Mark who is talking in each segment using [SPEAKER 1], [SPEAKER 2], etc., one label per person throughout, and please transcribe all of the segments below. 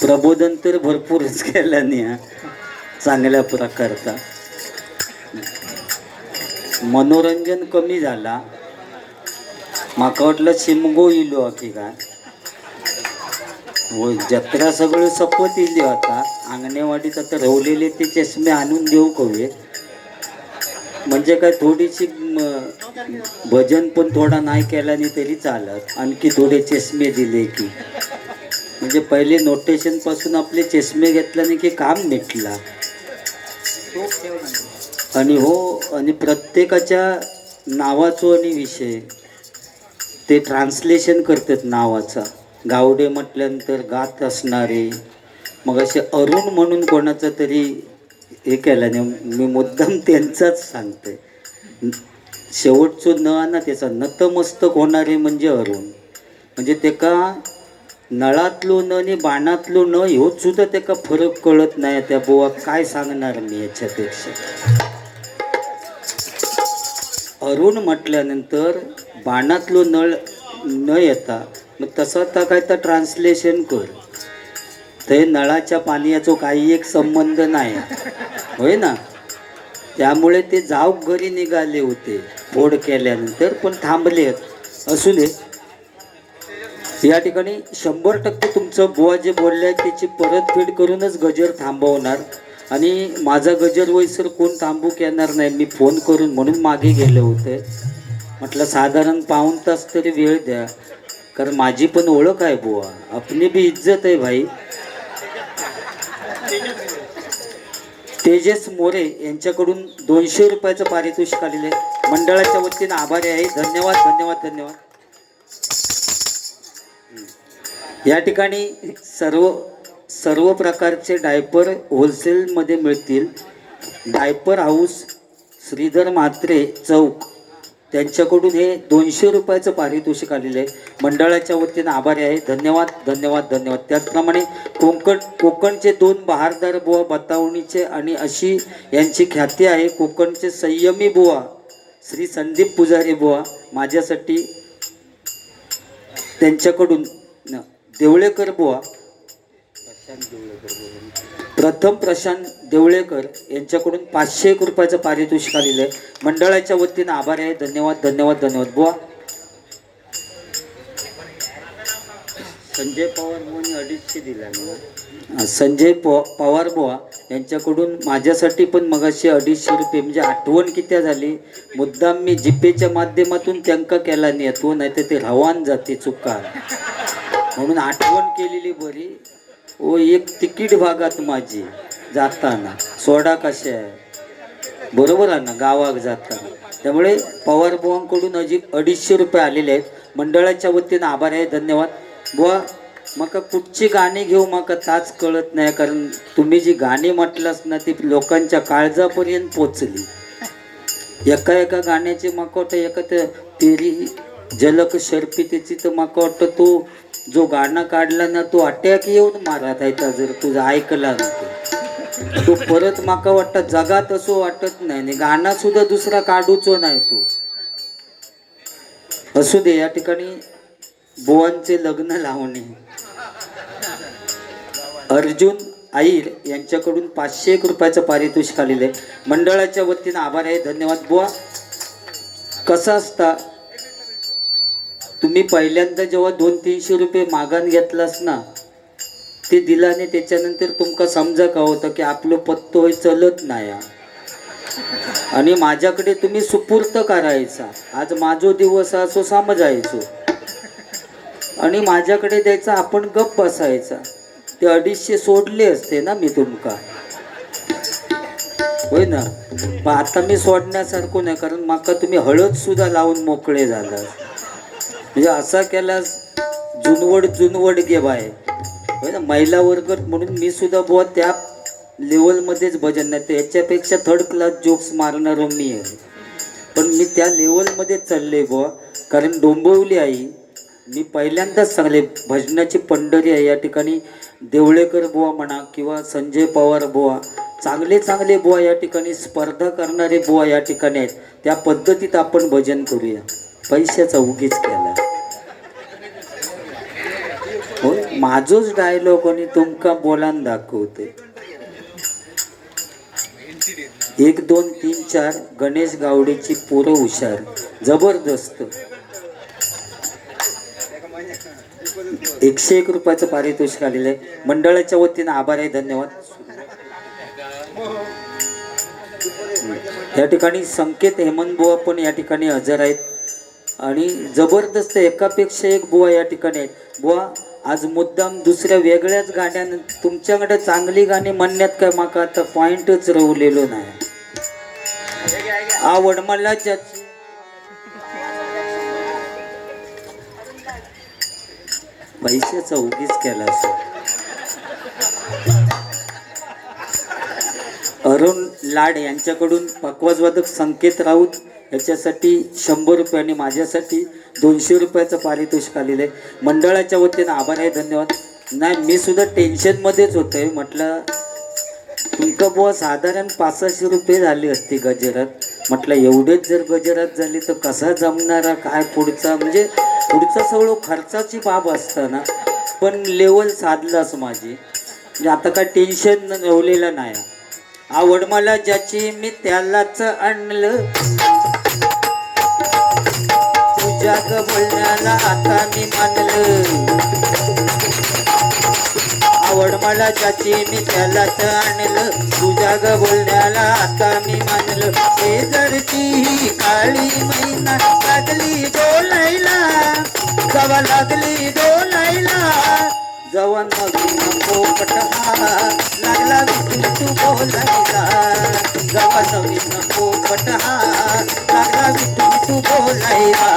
[SPEAKER 1] प्रबोधन तर भरपूरच केल्याने चांगल्या प्रकारचा. मनोरंजन कमी झाला. माका वाटलं शिमगो इलो की काय. हो, जत्रा सगळं सपत इली आता. अंगणेवाडीत आता रवलेले ते चष्मे आणून देऊ कवे. म्हणजे काय थोडीशी भजन पण थोडा नाही केल्याने तरी चालत. आणखी थोडे चष्मे दिले की म्हणजे पहिले नोटेशन पासून आपले चष्मे घेतल्याने की काम मिटला. आणि हो, आणि प्रत्येकाच्या नावाचं आणि विषय ते ट्रान्सलेशन करतात नावाचा. गावडे म्हटल्यानंतर गात असणारे, मग असे अरुण म्हणून कोणाचं तरी हे केल्याने मी मुद्दाम त्यांचाच सांगते. शेवटचं न ना त्याचा नतमस्तक होणारे म्हणजे अरुण. म्हणजे ते का नळातलो न आणि बाणातलो न ह्योच सुद्धा त्याका फरक कळत नाही. त्या बुवा काय सांगणार मी याच्यापेक्षा. अरुण म्हटल्यानंतर बाणातलो नळ न येता मग तसं तर काय तर ट्रान्सलेशन कर. ते नळाच्या पाण्याचा काही एक संबंध नाही, होय ना. त्यामुळे ते जाऊ घरी निघाले होते फोड केल्यानंतर, पण थांबले. असू दे. या ठिकाणी 100% तुमचं बुवा जे बोलले आहे त्याची परतफेड करूनच गजर थांबवणार. आणि माझा गजर वैसर कोण थांबूक येणार नाही. मी फोन करून म्हणून मागे गेले होते. म्हटलं साधारण पाऊण तास तरी वेळ द्या, कारण माझी पण ओळख आहे बुवा. आपली बी इज्जत आहे भाई. तेजस मोरे यांच्याकडून 200 रुपयाचं पारितोषिक आलेलं आहे. मंडळाच्या वतीनं आभारी आहे. धन्यवाद धन्यवाद धन्यवाद. या ठिकाणी सर्व प्रकारचे डायपर होलसेलमध्ये मिळतील. डायपर हाऊस श्रीधर म्हात्रे चौक त्यांच्याकडून हे 200 रुपयाचं पारितोषिक आलेलं आहे. मंडळाच्या वतीनं आभारी आहे. धन्यवाद धन्यवाद धन्यवाद. त्याचप्रमाणे कोकणचे 2 बहारदार बुवा बतावणीचे आणि अशी यांची ख्याती आहे. कोकणचे संयमी बुवा श्री संदीप पुजारी बुवा माझ्यासाठी त्यांच्याकडून देवळेकर बुवा प्रथम प्रशांत देवळेकर यांच्याकडून 501 रुपयाचं पारितोषिक आलेलं आहे. मंडळाच्या वतीनं आभार आहे. धन्यवाद धन्यवाद धन्यवाद बुवा. संजय पवार बुवांनी 250 दिला. संजय पवार बुवा यांच्याकडून माझ्यासाठी पण मगाशी 250 रुपये, म्हणजे आठवण किती झाली. मुद्दाम मी जीपेच्या माध्यमातून त्यांका केला नेतो, नाही तर ते रवान जाते चुका, म्हणून आठवण केलेली बरी. ओ एक तिकीट भागात माझी जाताना सोडा कशा आहे, बरोबर आहे ना, गावात जाताना. त्यामुळे पवार बुवांकडून अजून 250 रुपये आलेले आहेत. मंडळाच्या वतीनं आभार आहे. धन्यवाद बुवा. मका कुठची गाणी घेऊ मका ताच कळत नाही, कारण तुम्ही जी गाणी म्हटलास ना ती लोकांच्या काळजापर्यंत पोचली. एका एका गाण्याचे मका वाटतं, एका तेरी झलक शर्पितेची तर मका वाटतं तो जो गाणं काढला ना तो अटॅक येऊन मारत आहे. जर तुझा ऐकला तो परत माका वाटतं जगात असं वाटत नाही. गाणं सुद्धा दुसरा काढूचो नाही तो. असू दे. या ठिकाणी बुवांचे लग्न लावणे. अर्जुन आईर यांच्याकडून 501 रुपयाचं पारितोषिक आलेलं आहे. मंडळाच्या वतीनं आभार आहे. धन्यवाद बुवा. कसं असता तुम्ही पहिल्यांदा जेव्हा 200-300 रुपये मागान घेतलास ना ते दिलाने, त्याच्यानंतर तुमका समजा का होतं की आपलं पत्तो हे चलत नाही आणि माझ्याकडे तुम्ही सुपूर्त करायचा. आज माझो दिवस असो समजायचो आणि माझ्याकडे द्यायचा, आपण गप्प बसायचा. ते 250 सोडले असते ना मी तुमका, होय ना. पण आता मी सोडण्यासारखं नाही, कारण माका तुम्ही हळद सुद्धा लावून मोकळे झाला. म्हणजे असा केला जुनवड घे बाय, होय ना. महिला वर्ग म्हणून मी सुद्धा बुवा त्या लेवलमध्येच भजन नाही, तर याच्यापेक्षा थर्ड क्लास जोक्स मारणारो मी आहे. पण मी त्या लेवलमध्ये चालले बुवा, कारण डोंबिवली आई मी पहिल्यांदाच सांगले भजनाची पंढरी आहे. या ठिकाणी देवळेकर बुवा म्हणा किंवा संजय पवार बुवा, चांगले चांगले बुवा या ठिकाणी स्पर्धा करणारे बुवा या ठिकाणी आहेत. त्या पद्धतीत आपण भजन करूया. पैशाचा उगीच केला, हो. माझोच डायलॉग आणि तुमका बोलान दाखवते. 1 2 3 4 गणेश गावडेची पोरं हुशार, जबरदस्त. 101 रुपयाचं पारितोषिक आलेलं आहे. मंडळाच्या वतीनं आभार आहे, धन्यवाद. या ठिकाणी संकेत हेमंत बुवा पण या ठिकाणी हजर आहेत आणि जबरदस्त एकापेक्षा एक बुवा या ठिकाणी आहेत. बुवा आज मुद्दाम दुसऱ्या वेगळ्याच गाण्यानं तुमच्याकडे चांगली गाणी म्हणण्यात काय माका आता पॉइंटच रवलेलो नाही. आवड मला ज्याची पैशाचा उगीच केला असो. अरुण लाड यांच्याकडून पकवाजवादक संकेत राऊत याच्यासाठी 100 रुपये आणि माझ्यासाठी 200 रुपयाचं पारितोषिक आलेलं आहे. मंडळाच्या वतीनं आभार आहे, धन्यवाद. नाही मी सुद्धा टेन्शनमध्येच होतोय. म्हटलं तुमका बुवा साधारण 500 रुपये झाली असती गजरात. म्हटलं एवढेच जर गजरात झाली तर कसा जमणारा काय पुढचा, म्हणजे पुढचा सगळं खर्चाची बाब असताना पण लेवल साधलाच माझी. म्हणजे आता काय टेन्शन नवलेलं नाही. आवड मला ज्याची मी त्यालाच आणलं, तुझ्या ग बोलण्याला आता मी मानलं. आवड मला ज्याची मी त्यालाच आणलं, तुझ्या ग बोलण्याला आता मी मानलं. शेजारची काळी मैना लागली डोलायला, जवा लागली डोलायला, जवा नवीन पोपट हा लागला विठू तू बोलायला, जवा नवीन पोपट हा लागला विठू तू बोलायला.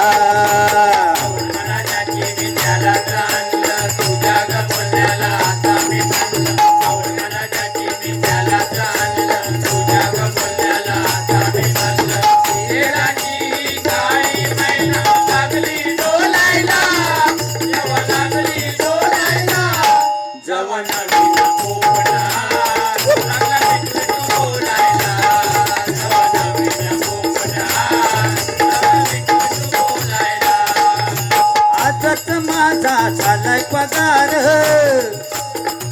[SPEAKER 1] झालाय पगार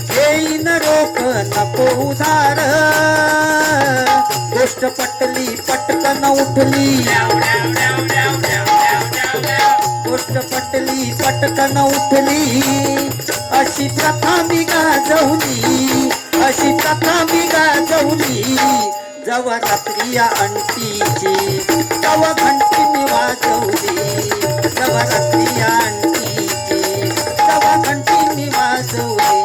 [SPEAKER 1] येईन रोख नको उधार, गोष्ट पटली पटकन उठली, गोष्ट पटली पटकन उठली. अशी प्रथा मी गाजवली, अशी प्रथा मी गाजवली. जवा रात्री या अंटीची जवा घंटी मी वाजवली, जवा रात्री या घंटी मी वाजवली.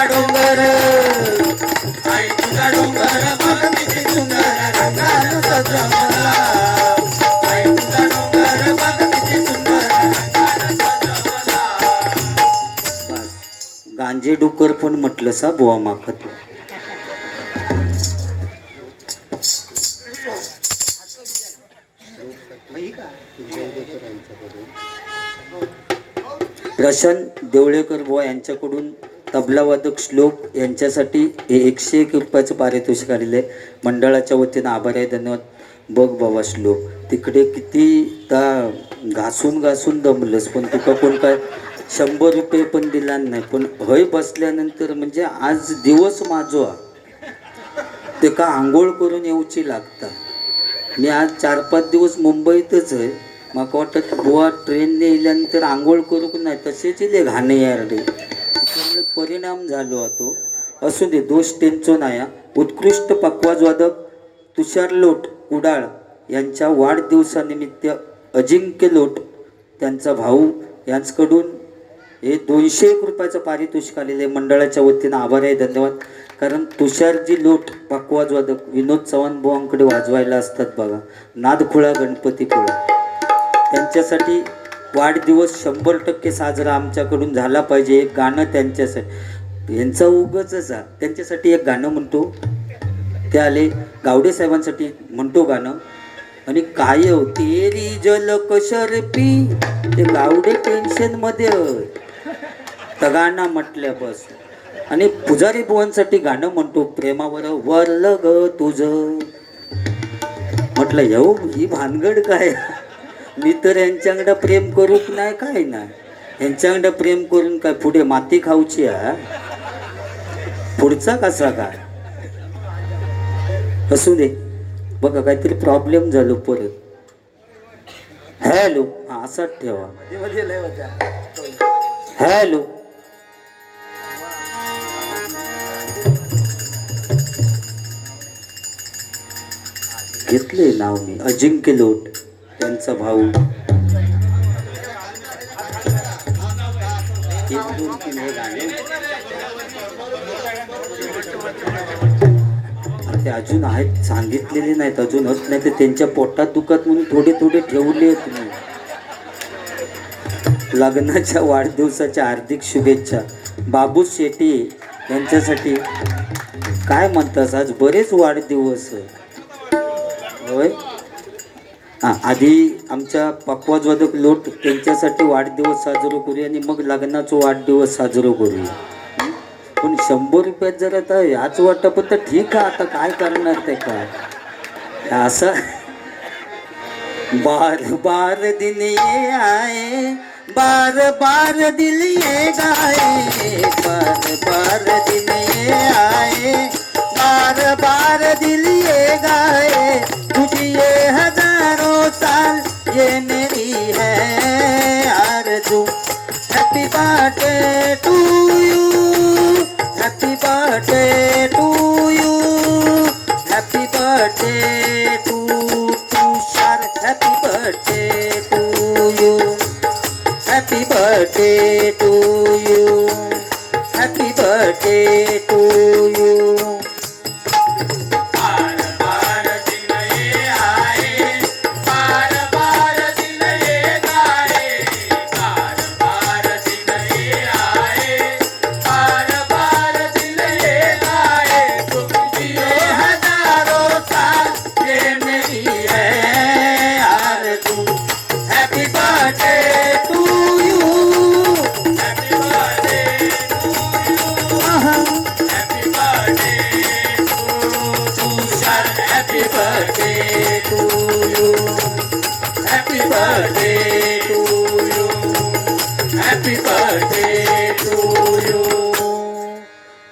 [SPEAKER 1] डोंगर आई तुझा डोंगर बघ किती सुंदर रंगानं सजवला आई तुझा डोंगर बघ किती सुंदर रंगानं सजवला. गांजे डुकर पण म्हटलं सा बुवा माखत. प्रशांत देवळेकर बुवा यांच्याकडून तबलावादक श्लोक यांच्यासाठी हे 101 रुपयाचं पारितोषिक आलेलं आहे. मंडळाच्या वतीनं आभार आहे, धन्यवाद. बघ बाबा श्लोक तिकडे किती घासून घासून दमलंस पण तुका कोण काय 100 रुपये पण दिला नाही. पण हय बसल्यानंतर म्हणजे आज दिवस माझो ते का आंघोळ करून येऊची लागता. मी आज 4-5 दिवस मुंबईतच आहे. मग वाटत बुवा ट्रेनने येल्यानंतर आंघोळ करू नाही तसेच इले घाणे यार रे. त्यामुळे परिणाम झालो होतो. असू दे, दोष त्यांचो नाही. उत्कृष्ट पखवाजवादक तुषार लोट कुडाळ यांच्या वाढदिवसानिमित्त अजिंक्य लोट त्यांचा भाऊ यांच्याकडून हे 201 रुपयाचं पारितोषिक आलेलं आहे. मंडळाच्या वतीनं आभार आहे, धन्यवाद. कारण तुषारजी लोट पखवाजवादक विनोद चव्हाण बुवांकडे वाजवायला असतात बघा, नादखुळा गणपतीपुळा. त्यांच्यासाठी वाढदिवस 100% साजरा आमच्याकडून झाला पाहिजे. एक गाणं त्यांच्यासाठी, यांचा उगच त्यांच्यासाठी एक गाणं म्हणतो. ते आले गावडे साहेबांसाठी म्हणतो गाणं. आणि काय तेरी जलक शर्पी ते गावडे टेन्शन मध्ये तर गाणं म्हटल्या बस. आणि पुजारी बुवांसाठी गाणं म्हणतो प्रेमावर वरलं ग तुझं. म्हटलं येऊ ही भानगड काय. मी तर यांच्याकडं प्रेम करूक नाही काय नाही, यांच्याकडं प्रेम करून काय पुढे माती खाऊची पुढचा कसा काय. असू दे बघा, काहीतरी प्रॉब्लेम झालो परत. हॅलो, हा असाच ठेवा. हॅलो, घेतले नाव मी अजिंक्य लोट त्यांचा भाऊ. ते अजून आहेत, सांगितलेले नाहीत अजून होत नाही तर त्यांच्या पोटात दुखत म्हणून थोडे थोडे ठेवले तुम्ही. लग्नाच्या वाढदिवसाच्या हार्दिक शुभेच्छा. बाबू शेट्टी यांच्यासाठी काय म्हणतात, आज बरेच वाढदिवस होय. आधी आमच्या पखवाजवादक लोट त्यांच्यासाठी वाढदिवस साजरा करूया आणि मग लग्नाचा वाढदिवस साजरा करूया. पण 100 रुपयात जरा तर याच वाटतं. पण तर ठीक आहे, आता काय करणार ते काय असं. बार बार दिन ये आए, बार बार दिल ये गाए, बार बार दिन ये आए, बार बार दिल ये गाए, तुझी ये हजारों साल ये मेरी है आरज़ू. Happy birthday to you, happy birthday to you, happy birthday to Tushar, happy birthday to you, happy birthday to you, happy birthday to you.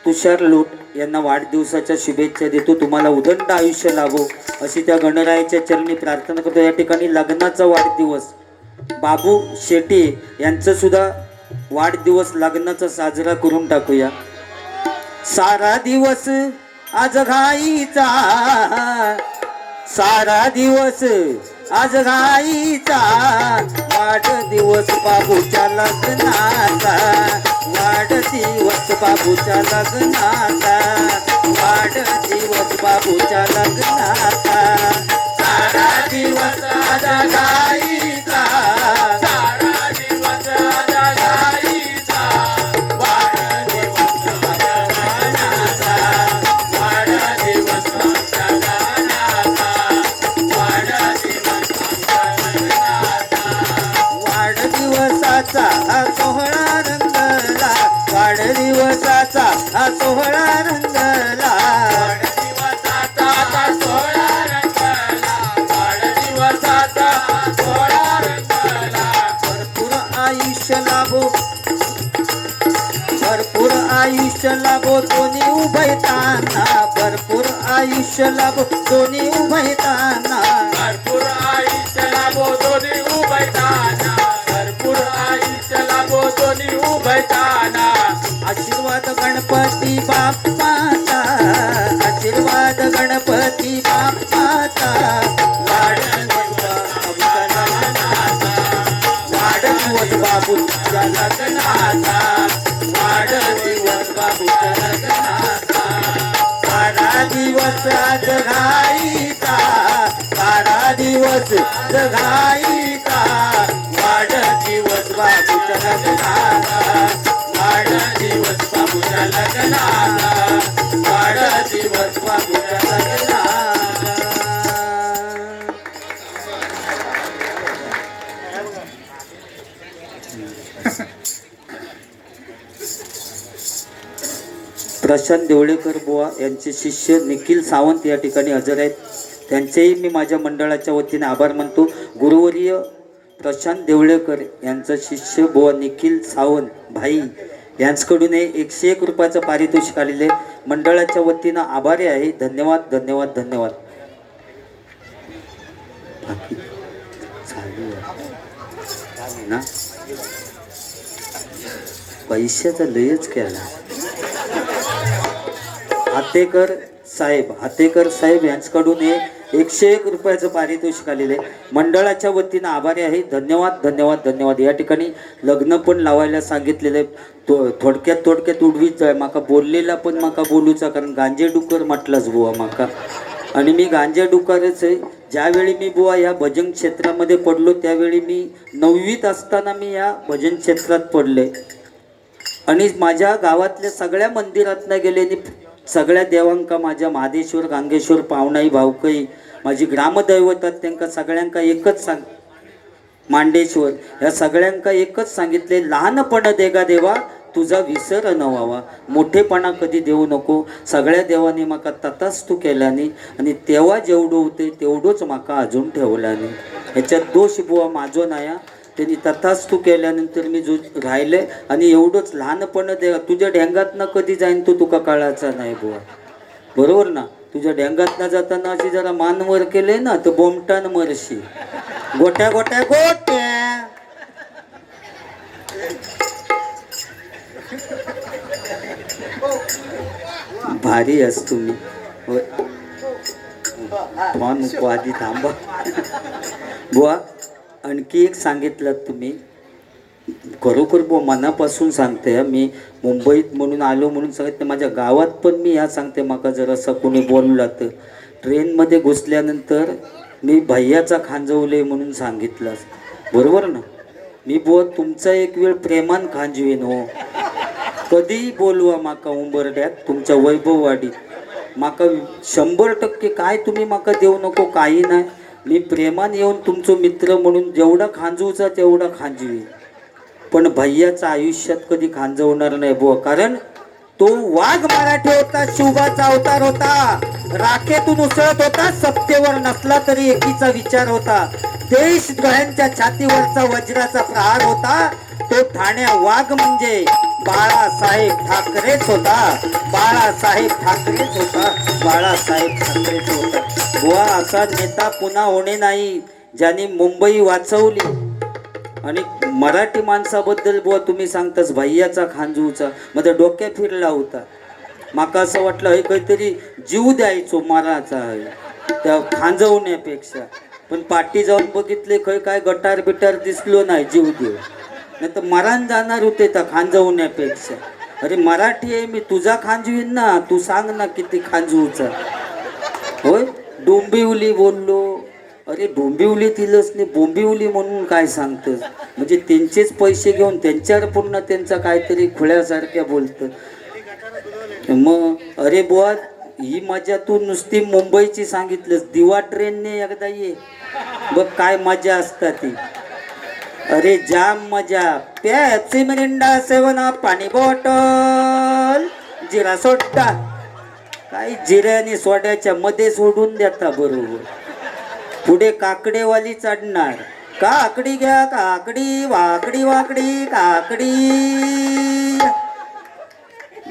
[SPEAKER 1] Tushar लोट यांना वाढदिवसाच्या शुभेच्छा देतो. तुम्हाला उदंड आयुष्य लाभो अशी त्या गणरायाच्या चरणी प्रार्थना करतो. या ठिकाणी लग्नाचा वाढदिवस बाबू शेट्टी यांचं सुद्धा वाढदिवस लग्नाचा साजरा करून टाकूया. सारा दिवस आज घाईचा, सारा दिवस आज घाईचा, वाढदिवस बाबूच्या लग्नाचा, वाढदिवस बाबूच्या लग्नाचा, वाढदिवस बाबूच्या लग्नाचा, सारा दिवस जगाईचा, सारा दिवस जगाईचा, वाढदिवस जगानाचा, वाढदिवस जगानाचा, वाढदिवस जगानाचा, वाढदिवसाचा हा सोहळा रंगला, वाढदिवसाचा हा सोहळा रंगला, वाढदिवसाचा हा सोहळा रंगला, वाढदिवसाचा हा सोहळा रंगला, भरपूर आयुष्य लाभो, भरपूर आयुष्य लाभो दोन्ही उभयताना, भरपूर आयुष्य लाभो दोन्ही उभयताना, भरपूर आयुष्य लाभो दोन्ही उभयताना, भरपूर आयुष्य लाभो दोन्ही उभयताना, आशीर्वाद गणपती बाप्पाचा, आशीर्वाद गणपती बाप्पाचा, वाढदिवस बाबूच्या लग्नाचा, वाढदिवस बाबूच्या लग्नाचा, सारा दिवस जगाईचा, सारा दिवस जगाईचा, वाढदिवस बाबूच्या लग्नाचा, वाढदिवस बाबूच्या लग्नाचा, वाढदिवस बाबूच्या लग्नाचा. प्रशांत देवळेकर बुवा यांचे शिष्य निखिल सावंत या ठिकाणी हजर आहेत. त्यांचेही मी माझ्या मंडळाच्या वतीने आभार मानतो. गुरुवर्य प्रशांत देवळेकर यांचा शिष्य बुवा निखिल सावंत भाई यांच्याकडून 101 रुपयाचं पारितोषिक आलेले मंडळाच्या वतीनं आभारी आहे. धन्यवाद धन्यवाद धन्यवाद. ना पैशाचा लयच केला. हातेकर साहेब यांच्याकडून 101 रुपयाचं पारितोषिक आलेले मंडळाच्या वतीनं आभारी आहे. धन्यवाद धन्यवाद धन्यवाद. या ठिकाणी लग्न पण लावायला सांगितलेलं आहे. थोडक्यात उडवीच आहे माका बोललेला पण माका बोलूचा, कारण गांजे डुकर म्हटलाच बुवा माका, आणि मी गांजा डुकारच आहे. ज्यावेळी मी बुवा या भजन क्षेत्रामध्ये पडलो त्यावेळी मी 9वीत असताना मी या भजन क्षेत्रात पडले, आणि माझ्या गावातल्या सगळ्या मंदिरात गेले आणि सगळ्या देवांका माझ्या महादेश्वर गांगेश्वर पावनाई भावकई माझी ग्रामदैवतात त्यांना सगळ्यांका एकच मांडेश्वर या सगळ्यांका एकच सांगितले, लहानपण देगा देवा तुझा विसर न व्हावा, मोठेपणा कधी देऊ नको. सगळ्या देवाने माका तथास्तू केल्याने, आणि तेव्हा जेवढं होते तेवढंच माका अजून ठेवल्याने. ह्याच्यात दोष बुवा माझो नाया. त्यांनी तथास्तू केल्यानंतर मी जो राहिले, आणि एवढंच लहानपण दे तुझ्या ढेंगातनं कधी जाईन तो तुका कळायचा नाही बुवा, बरोबर ना. तुझ्या ढेंगातनं जाताना अशी जरा मानवर केले ना तर बोमटान मरशी. गोट्या गोट्या गोट्या भारी असतो मी. आधी थांबा बुवा. आणखी एक सांगितलं तुम्ही, खरोखर बुवा मनापासून सांगते. मी मुंबईत म्हणून आलो म्हणून सांगितलं, माझ्या गावात पण मी ह्या सांगते. माका जर असं कोणी बोलला तर ट्रेनमध्ये घुसल्यानंतर मी भैयाचा खांजवले म्हणून सांगितलं, बरोबर ना. मी बुवा तुमचा एक वेळ प्रेमान खांजवेन हो. कधीही बोलवा माका उंबरड्यात तुमच्या वैभववाडीत. माका 100% काय तुम्ही माका देऊ नको, काही नाही. मी प्रेमान येऊन तुमचं मित्र म्हणून जेवढा खांजवचा तेवढा खांजवी, पण भैयाचा आयुष्यात कधी खांजवणार नाही बुवा. कारण तो वाघ मराठी होता, शिवबाचा अवतार होता, राखेतून उसळत होता, सत्तेवर नसला तरी एकीचा विचार होता, देशद्रोह्यांच्या छातीवरचा वज्राचा प्रहार होता. तो ठाण्या वाघ म्हणजे बाळासाहेब ठाकरेच होता, बाळासाहेब ठाकरेच होता, बाळासाहेब ठाकरेच होता बुवा. असा नेता पुन्हा होणे नाही ज्यांनी मुंबई वाचवली. आणि मराठी माणसाबद्दल बुवा तुम्ही सांगताच भैयाचा खांजूचा, मध्ये डोक्या फिरला होता. माका असं वाटलं हे काहीतरी जीव द्यायचो माराचा आहे त्या खांजवण्यापेक्षा. पण पाठी जाऊन बघितले खय काय गटार बिटार दिसलो नाही जीव देव, नाही तर मरण जाणार होते तर खांजवण्यापेक्षा. अरे मराठी आहे मी, तुझा खांजवीन ना, तू सांग ना किती खांजवूचा. होय डोंबिवली बोललो. अरे डोंबिवली तिलच नाही, बोंबिवली म्हणून काय सांगतस. म्हणजे त्यांचेच पैसे घेऊन त्यांच्यावर पूर्ण त्यांचा काहीतरी खुळ्यासारख्या बोलतं. मग अरे बुवा ही मजा तू नुसती मुंबईची सांगितलंस, दिवा ट्रेनने एकदा ये बघ काय मजा असतात ती. अरे जाम मजा. पेप्सी मिरिंडा सेवन अप पाणी बॉटल जिरा सोडा, काही जिऱ्याने सोड्याच्या मध्ये सोडून देता बरोबर. पुढे काकडेवाली चढणार, काकडी घ्या काकडी वाकडी वाकडी काकडी.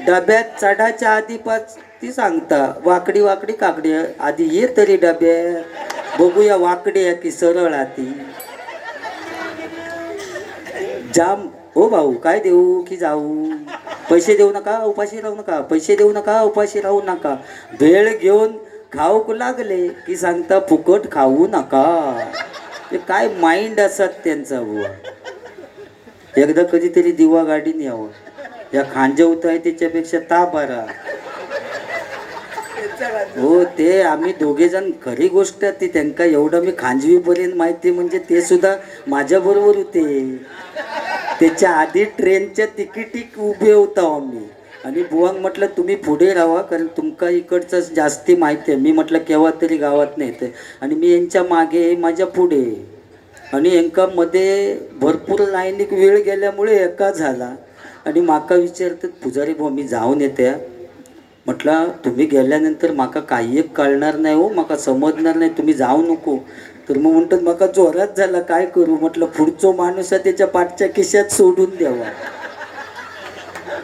[SPEAKER 1] डब्यात चढाच्या आधीपास ती सांगता वाकडी वाकडी काकडी, आधी ये तरी डब्यात बघूया वाकडी आहे की सरळ आती. जाम. हो भाऊ काय देऊ की जाऊ, पैसे देऊ नका उपाशी राहू नका, पैसे देऊ नका उपाशी राहू नका. भेळ घेऊन खाऊक लागले की सांगता फुकट खाऊ नका. ते काय माइंड असतात त्यांचा बुवा. एकदा कधीतरी दिवा गाडीने यावं, या खांजवत आहे त्याच्यापेक्षा ता बरा. हो ते आम्ही दोघे जण, खरी गोष्ट ती त्यांना एवढं मी खांजवीपर्यंत माहिती म्हणजे ते सुद्धा माझ्या बरोबर होते. त्याच्या आधी ट्रेनच्या तिकिटीक उभे होता आम्ही. आणि बुवांग म्हटलं तुम्ही पुढे राहा कारण तुमका इकडचं जास्ती माहिती आहे. मी म्हटलं केव्हा तरी गावात नाही ते, आणि मी यांच्या मागे माझ्या पुढे, आणि यांका मध्ये भरपूर लाईनिक वेळ गेल्यामुळे एका झाला. आणि माका विचारतात पुजारी भाऊ मी जाऊन येते. म्हटलं तुम्ही गेल्यानंतर माका काही एक कळणार नाही हो, माका समजणार नाही, तुम्ही जाऊ नको. तर मग म्हणतात माका जोरात झाला काय करू. म्हटलं पुढचो माणूस आहे त्याच्या पाठच्या खिशात सोडून द्यावा.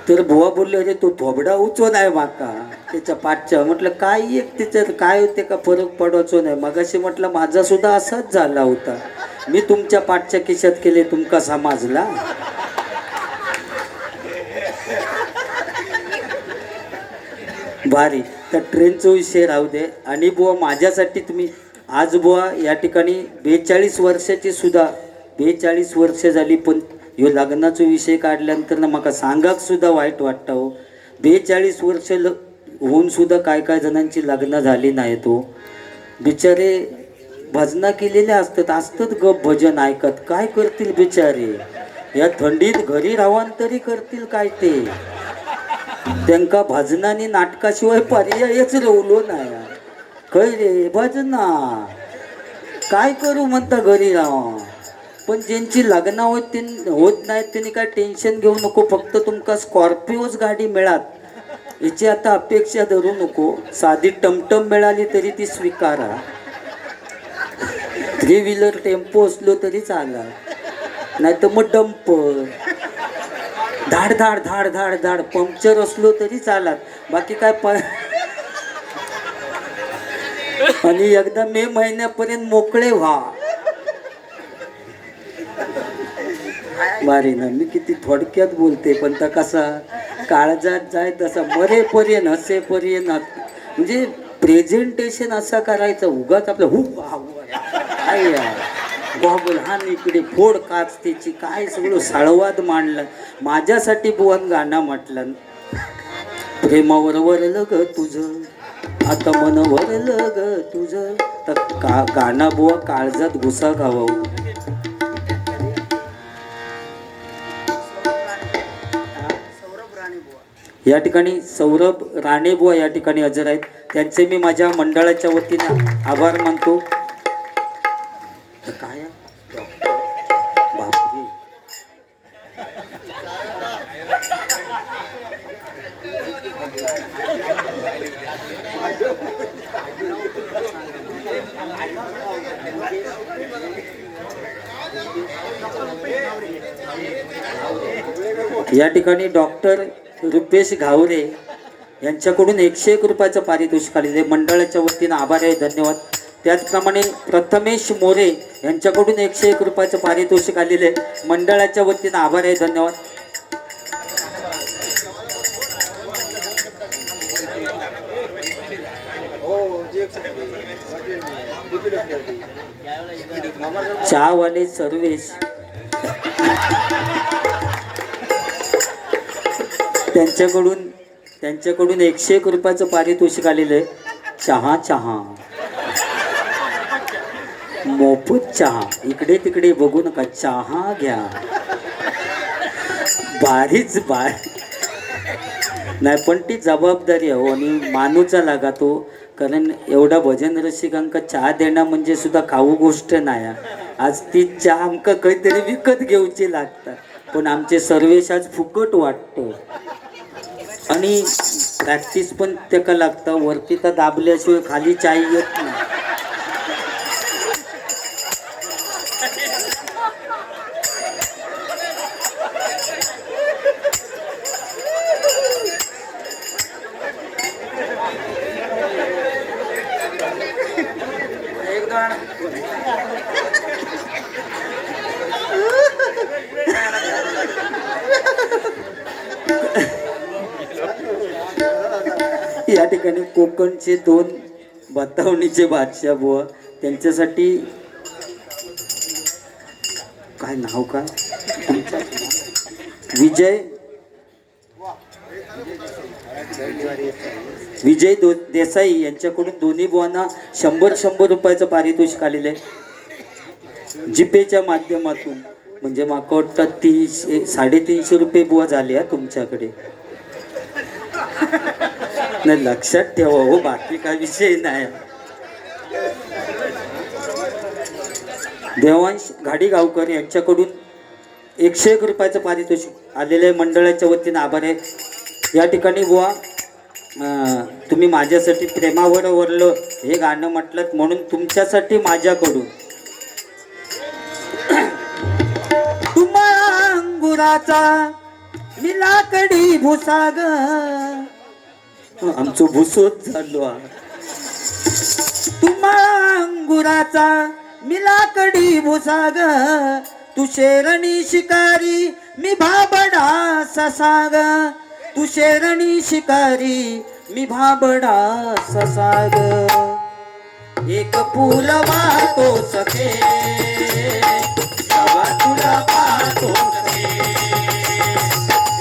[SPEAKER 1] तर बुवा बोलले अरे तो थोबडा उचो नाही माका त्याच्या पाठच्या. म्हटलं काय एक त्याच्यात काय होते का फरक पडायचो नाही. मगाशी म्हटलं माझा सुद्धा असाच झाला होता, मी तुमच्या पाठच्या खिशात केले तुमका समजला. भारी. तर ट्रेनचा विषय राहू दे. आणि बुवा माझ्यासाठी तुम्ही आज बुवा या ठिकाणी 42 वर्षाची सुद्धा 42 वर्ष झाली, पण ह्यो लग्नाचा विषय काढल्यानंतर ना म्हाका सांगाक सुद्धा वाईट वाटतं हो. 42 वर्ष होऊन सुद्धा काय काय जणांची लग्न झाली नाही. तो बिचारे भजना केलेले असतात गप भजन ऐकत. काय करतील बिचारे या थंडीत, घरी राहून तरी करतील काय ते. त्यांका भजनाने नाटकाशिवाय पर्यायच रवलो नाही. खै रे भजना काय करू म्हणता घरी राहून. पण ज्यांची लग्न होत नाहीत त्यांनी काय टेन्शन घेऊ नको. फक्त तुमका स्कॉर्पिओच गाडी मिळात याची आता अपेक्षा धरू नको. साधी टमटम मिळाली तरी ती स्वीकारा. 3 व्हीलर टेम्पो असलो तरी चाला, नाही तर मग डंपर. धाड धाड धाड धाड धाड पंक्चर असलो तरी चालात, बाकी काय आणि एकदा मे महिन्यापर्यंत मोकळे व्हा. बारी ना मी किती थोडक्यात बोलते, पण तर कसा काळजात जाय तसा मरेपर्यंत हसेपर्यंत. म्हणजे प्रेझेंटेशन असा करायचं उगाच आपलं काय गॉगल हा इकडे फोड काच त्याची काय सगळं साळवाद मांडलं. माझ्यासाठी बुवान गाणं म्हटलं, प्रेमावर वरलं ग तुझं आता मन वरलं ग तुझं. तर गाणं बुवा काळजात घुसा घावावं. या ठिकाणी सौरभ राणेबुवा या ठिकाणी हजर आहेत, त्यांचे मी माझ्या मंडळाच्या वतीने आभार मानतो. काय बापरे या ठिकाणी डॉक्टर रुपेश घावरे यांच्याकडून 101 रुपयाचं पारितोषिक आलेले मंडळाच्या वतीनं आभार आहे, धन्यवाद. त्याचप्रमाणे प्रथमेश मोरे यांच्याकडून 101 रुपयाचं पारितोषिक आलेले मंडळाच्या वतीनं आभार आहे, धन्यवाद. चहावाले सर्वेश त्यांच्याकडून 101 रुपयाचं पारितोषिक आलेलं आहे. चहा मोफत चहा, इकडे तिकडे बघू नका, चहा घ्या. बारीच नाही, पण ती जबाबदारी आहे आणि मानूचा लागा तो. कारण एवढा भजन रसिकांका चहा देणं म्हणजे सुद्धा खाऊ गोष्ट नाही. आज ती चहा आमका काहीतरी विकत घेऊची लागतात, पण आमचे सर्वेश आज फुकट वाटतं. आणि प्रॅक्टिस पण त्याका लागतं. वरती तर दाबल्याशिवाय खाली चाय येत नाही. या ठिकाणी कोकणचे 2 बतावणीचे बादशाह बुवा, त्यांच्यासाठी काय नाव काय विजय देसाई यांच्याकडून दोन्ही बुवांना 100 रुपयाचं पारितोषिक आलेलं आहे जीपेच्या माध्यमातून. म्हणजे माका वाटतं 350 रुपये बुवा झाले तुमच्याकडे. नाही, लक्षात ठेवा हो, बाकी काय विषय नाही. देवांश घाडीगावकर यांच्याकडून 101 रुपयाचं पारितोषिक आलेलं आहे. मंडळाच्या वतीने आभार आहे. या ठिकाणी बुवा तुम्ही माझ्यासाठी प्रेमावर वरलं हे गाणं म्हटलं, म्हणून तुमच्यासाठी माझ्याकडून तुम्हाला अंगुराचा मिलाकडी भुसाग, आमचं भुसोच झालो. तुम्हाला अंगुराचा मिलाकडी भुसाग, तू शेरणी शिकारी मी भाबडा ससाग, तू शेरणी शिकारी मी भाबडा ससाग. एक फूल वाहतो सखे सवा तुला पाहतो सखे,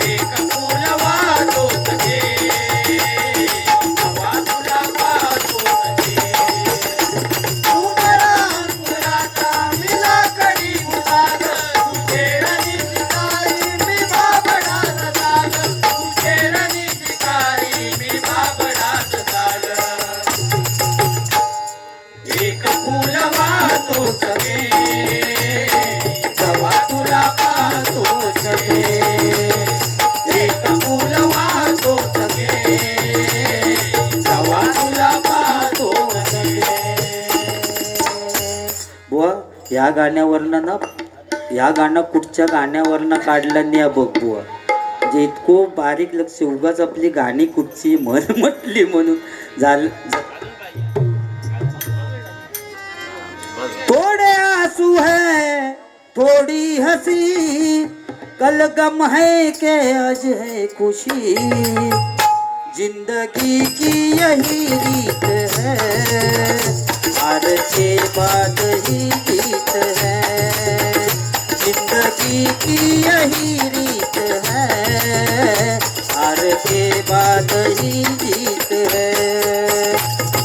[SPEAKER 1] एक फूल वाहतो सखे सवा तुला पाहतो सखे. तुम्हाला अंकुराचा मिलाकडी भुसाग, तू शेरणी शिकारी मी भाबडा ससाग, तू शेरणी शिकारी मी भाबडा ससाग. एक फूल वाहतो सखे सवा तुला पाहतो सखे, एक फूल वाहतो सखे सवा तुला पाहतो सखे. बुवा, या गाणं कुठच्या गाण्यावरनं काढलं नाही बघ बुवा. म्हणजे इतकं बारीक लक्ष, उगाच आपली गाणी कुठची म्हटली म्हणून झालं. थोड़े आंसू है थोड़ी हंसी, कल गम है के आज है खुशी, जिंदगी की यही रीत है, हार के बाद ही जीत है, जिंदगी की यही रीत है, हार के बाद ही जीत है.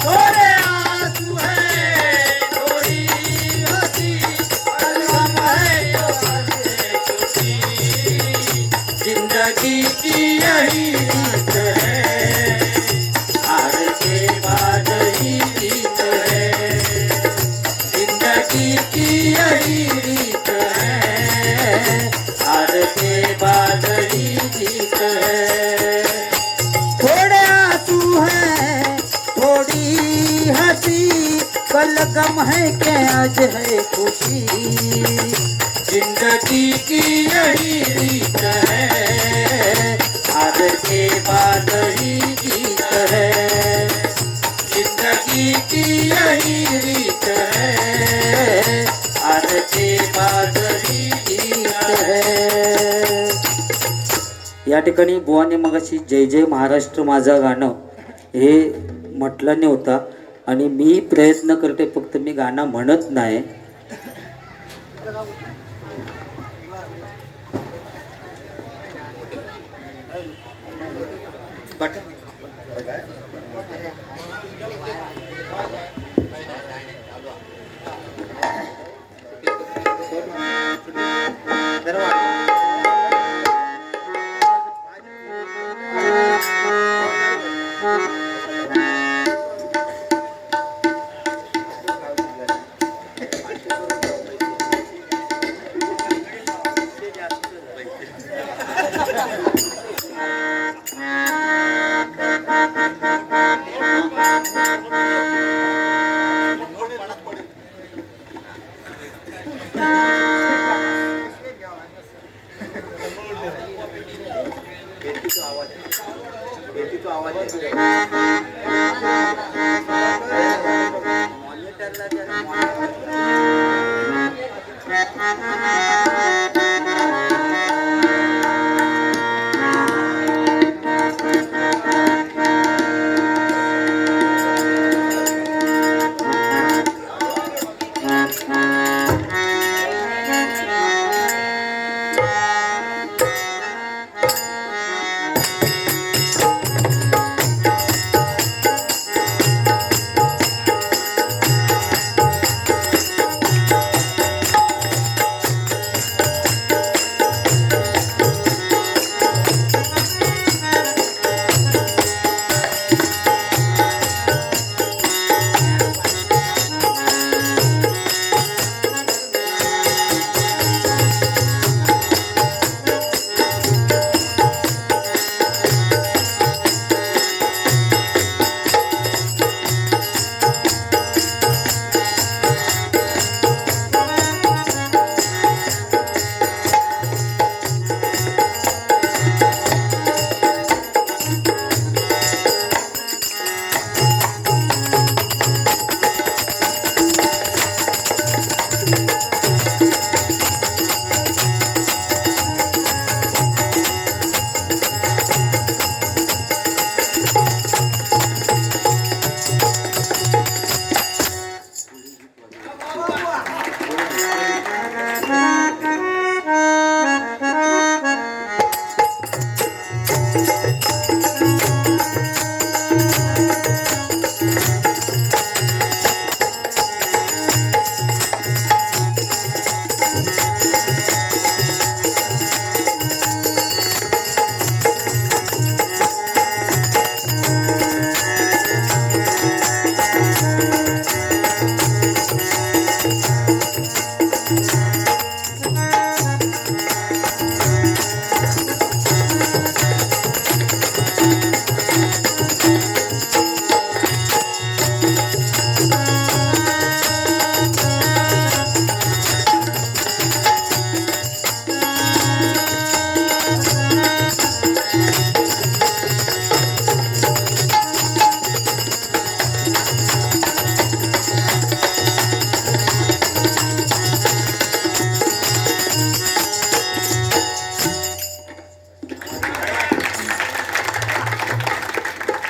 [SPEAKER 1] थोड़े आंसू है थोड़ी हंसी, कल गम है तो आज है खुशी, जिंदगी की यही रीत है, हार के बाद ही जीत है, जिंदगी की यही रीत है, हार के बाद ही जीत है. थोड़े आंसू है थोड़ी हंसी, कल गम है के आज है खुशी, जिंदगी की यही रीत है, हार के बाद ही जीत है, जिंदगी की यही रीत है, हार के बाद ही जीत है. या ठिकाणी बुवाने मगाशी जय जय महाराष्ट्र माझा गाणं हे म्हटलं नव्हता. आणि मी प्रयत्न करते, फक्त मी गाणं म्हणत नाही.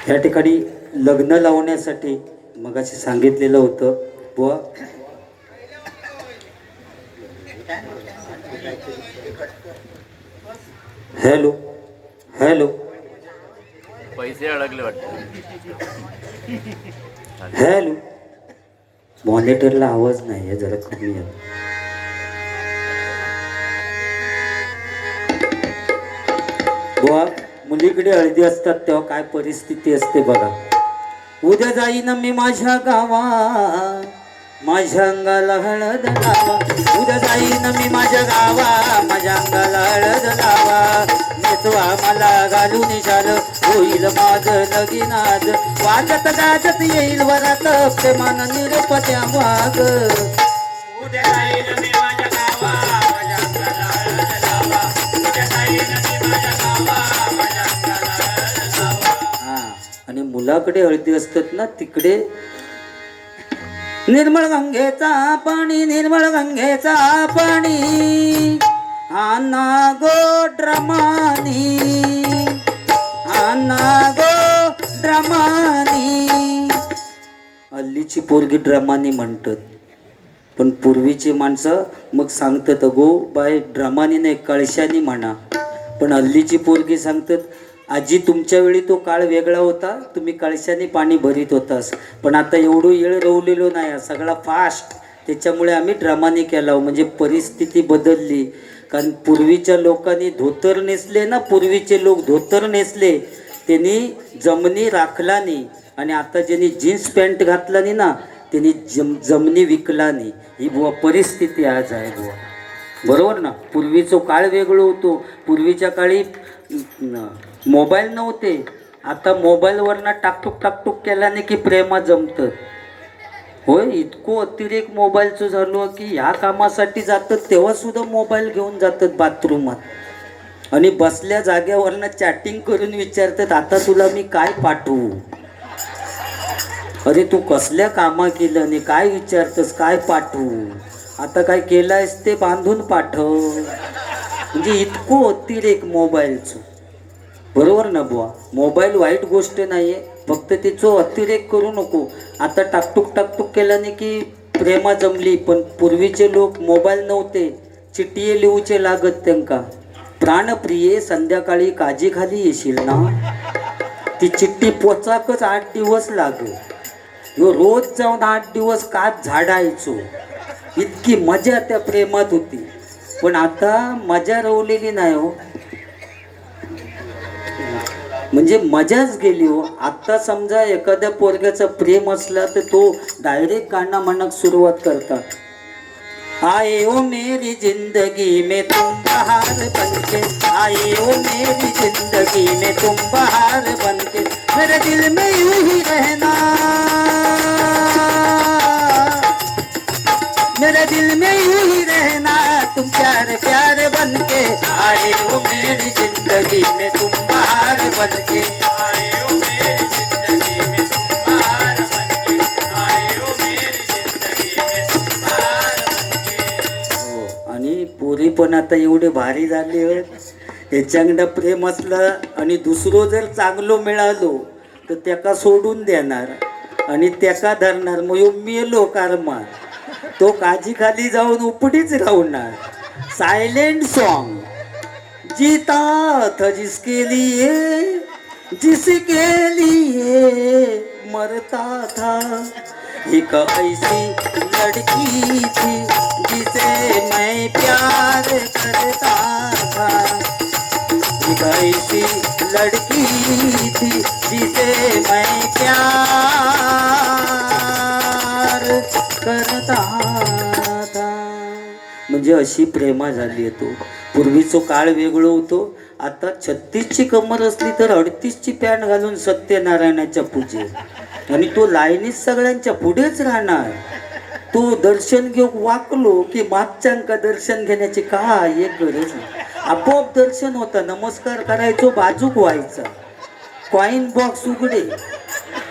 [SPEAKER 1] या ठिकाणी लग्न लावण्यासाठी मगाशी सांगितलेलं होतं बुवा. हॅलो हॅलो
[SPEAKER 2] पैसे अडकले वाटतं.
[SPEAKER 1] हॅलो, मॉनिटरला आवाज नाही आहे, जरा कमी आहे. बुवा, मुलीकडे हळदी असतात तेव्हा काय परिस्थिती असते बघा. उद्या जाईन मी माझ्या गावा, माझ्या अंगाला हळद लावा. उद्या जाईन मी माझ्या गावा, माझ्या अंगाला हळद लावा. नेसवा मला घालून शाल, होईल माझं लगीनाज. वाजत गाजत येईल वरात, प्रेमान निरोप त्या माग. उद्या जाईन मी माझ्या गावा, माझ्या अंगाला हळद लावा. उद्या जाईन मी माझ्या गावा, माझ्या अंगाला हळद लावा. आणि मुलाकडे हळदी असतात ना, तिकडे निर्मळ गंगेचा पाणी, निर्मळ गंगेचा पाणी, आना गो ड्रमानी, आना गो ड्रमानी. हल्लीची पोरगी ड्रामानी म्हणतात, पण पूर्वीची माणसं मग सांगतात अगो बाय ड्रामानी नाही कळशानी म्हणा. पण हल्लीची पोरगी सांगतात आजी तुमच्या वेळी तो काळ वेगळा होता, तुम्ही कळशाने पाणी भरीत होतास, पण आता एवढं येळ रवलेलो नाही, सगळा फास्ट, त्याच्यामुळे आम्ही ड्रामाने केला. म्हणजे परिस्थिती बदलली. कारण पूर्वीच्या लोकांनी धोतर नेसले ना, पूर्वीचे लोक धोतर नेसले त्यांनी जमनी राखला नाही, आणि आता ज्यांनी जीन्स पॅन्ट घातला नाही ना त्यांनी जमनी विकला नाही. ही बुवा परिस्थिती आज आहे बुवा, बरोबर ना. पूर्वीचा काळ वेगळं होतो. पूर्वीच्या काळी मोबाईल नव्हते, आता मोबाईलवरनं टाकटूक टाकटूक केल्याने की प्रेमा जमतं. होय, इतकं अतिरेक मोबाईलचं झालं की ह्या कामासाठी जातात तेव्हा सुद्धा मोबाईल घेऊन जातात बाथरूमात, आणि बसल्या जाग्यावरनं चॅटिंग करून विचारतात आता तुला मी काय पाठवू. अरे तू कसल्या कामा केलं आणि काय विचारतस काय पाठवू, आता काय केलंयस ते बांधून पाठव. म्हणजे इतकं अतिरेक मोबाईलचं, बरोबर ना बुवा. मोबाईल वाईट गोष्ट नाही आहे, फक्त तिचं अतिरेक करू नको. आता टाकटूक टाकटूक केल्याने की प्रेमा जमली, पण पूर्वीचे लोक मोबाईल नव्हते, चिठ्ठी लिहूचे लागत त्यांका. प्राणप्रिये संध्याकाळी काजी खाली येशील ना, ती चिठ्ठी पोचाकच 8 दिवस लागेल. रोज जाऊन 8 दिवस काच झाडायचो, इतकी मजा त्या प्रेमात होती. पण आता मजा रवलेली नाही हो, म्हणजे मजाच गेली हो. आता समजा एखाद्या पोरग्याचं प्रेम असला तर तो डायरेक्ट गाणं म्हणत सुरुवात करतात. आए ओ मेरी जिंदगी में तुम बहार बनके, आए ओ मेरी जिंदगी में तुम बहार बनके, मेरे दिल में यूं ही रहना, मेरे दिल में यूं ही रहना, तुम प्यारे प्यारे बनके, आए ओ मेरी जिंदगी में तुम बहार बनके, आए ओ मेरी जिंदगी में तुम बहार बनके, आए ओ मेरी जिंदगी में तुम बहार बनके. आणि पोरी पण आता एवढे भारी झाले आहेत, त्याच्याकडं प्रेम असलं आणि दुसरं जर चांगलं मिळालो तर त्याका सोडून देणार आणि त्याका धरणार, मग मेलो कर्मा, तो काजी खाली जाऊन उपडीच राहणार. Silent song. जीता था जिसके लिए, जिसके लिए मरता था, एक ऐसी लड़की थी जिसे मैं प्यार करता था, एक ऐसी लड़की थी जिसे मैं प्यार करता था. म्हणजे अशी प्रेमा झाली आहे. तो पूर्वीचा काळ वेगळं होतो. आता 36ची कमर असली तर 38ची पॅन्ट घालून सत्यनारायणाच्या पूजेत, आणि तो लाईनीत सगळ्यांच्या पुढेच राहणार. तो दर्शन घेऊन वाकलो की मागच्यांका दर्शन घेण्याची काय एक गरज नाही, आपोआप दर्शन होतं. नमस्कार करायचो, बाजूक व्हायचा, कॉईन बॉक्स उघडे.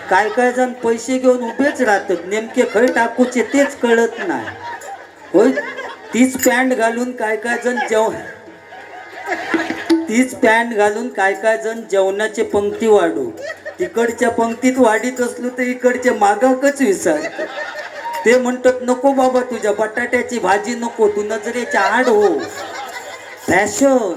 [SPEAKER 1] काय काय जण पैसे घेऊन उभेच राहतात, नेमके खय टाकूचे तेच कळत नाही. होय, तीच पॅन्ट घालून काय काय जण तीच पॅन्ट घालून काय काय जण जेवणाचे पंक्ती वाढू, तिकडच्या पंक्तीत वाढीत असलो तर इकडच्या मागाकच विसरतो. ते म्हणतात नको बाबा तुझ्या बटाट्याची भाजी नको, तू नजरेच्या आड हो. फॅशन.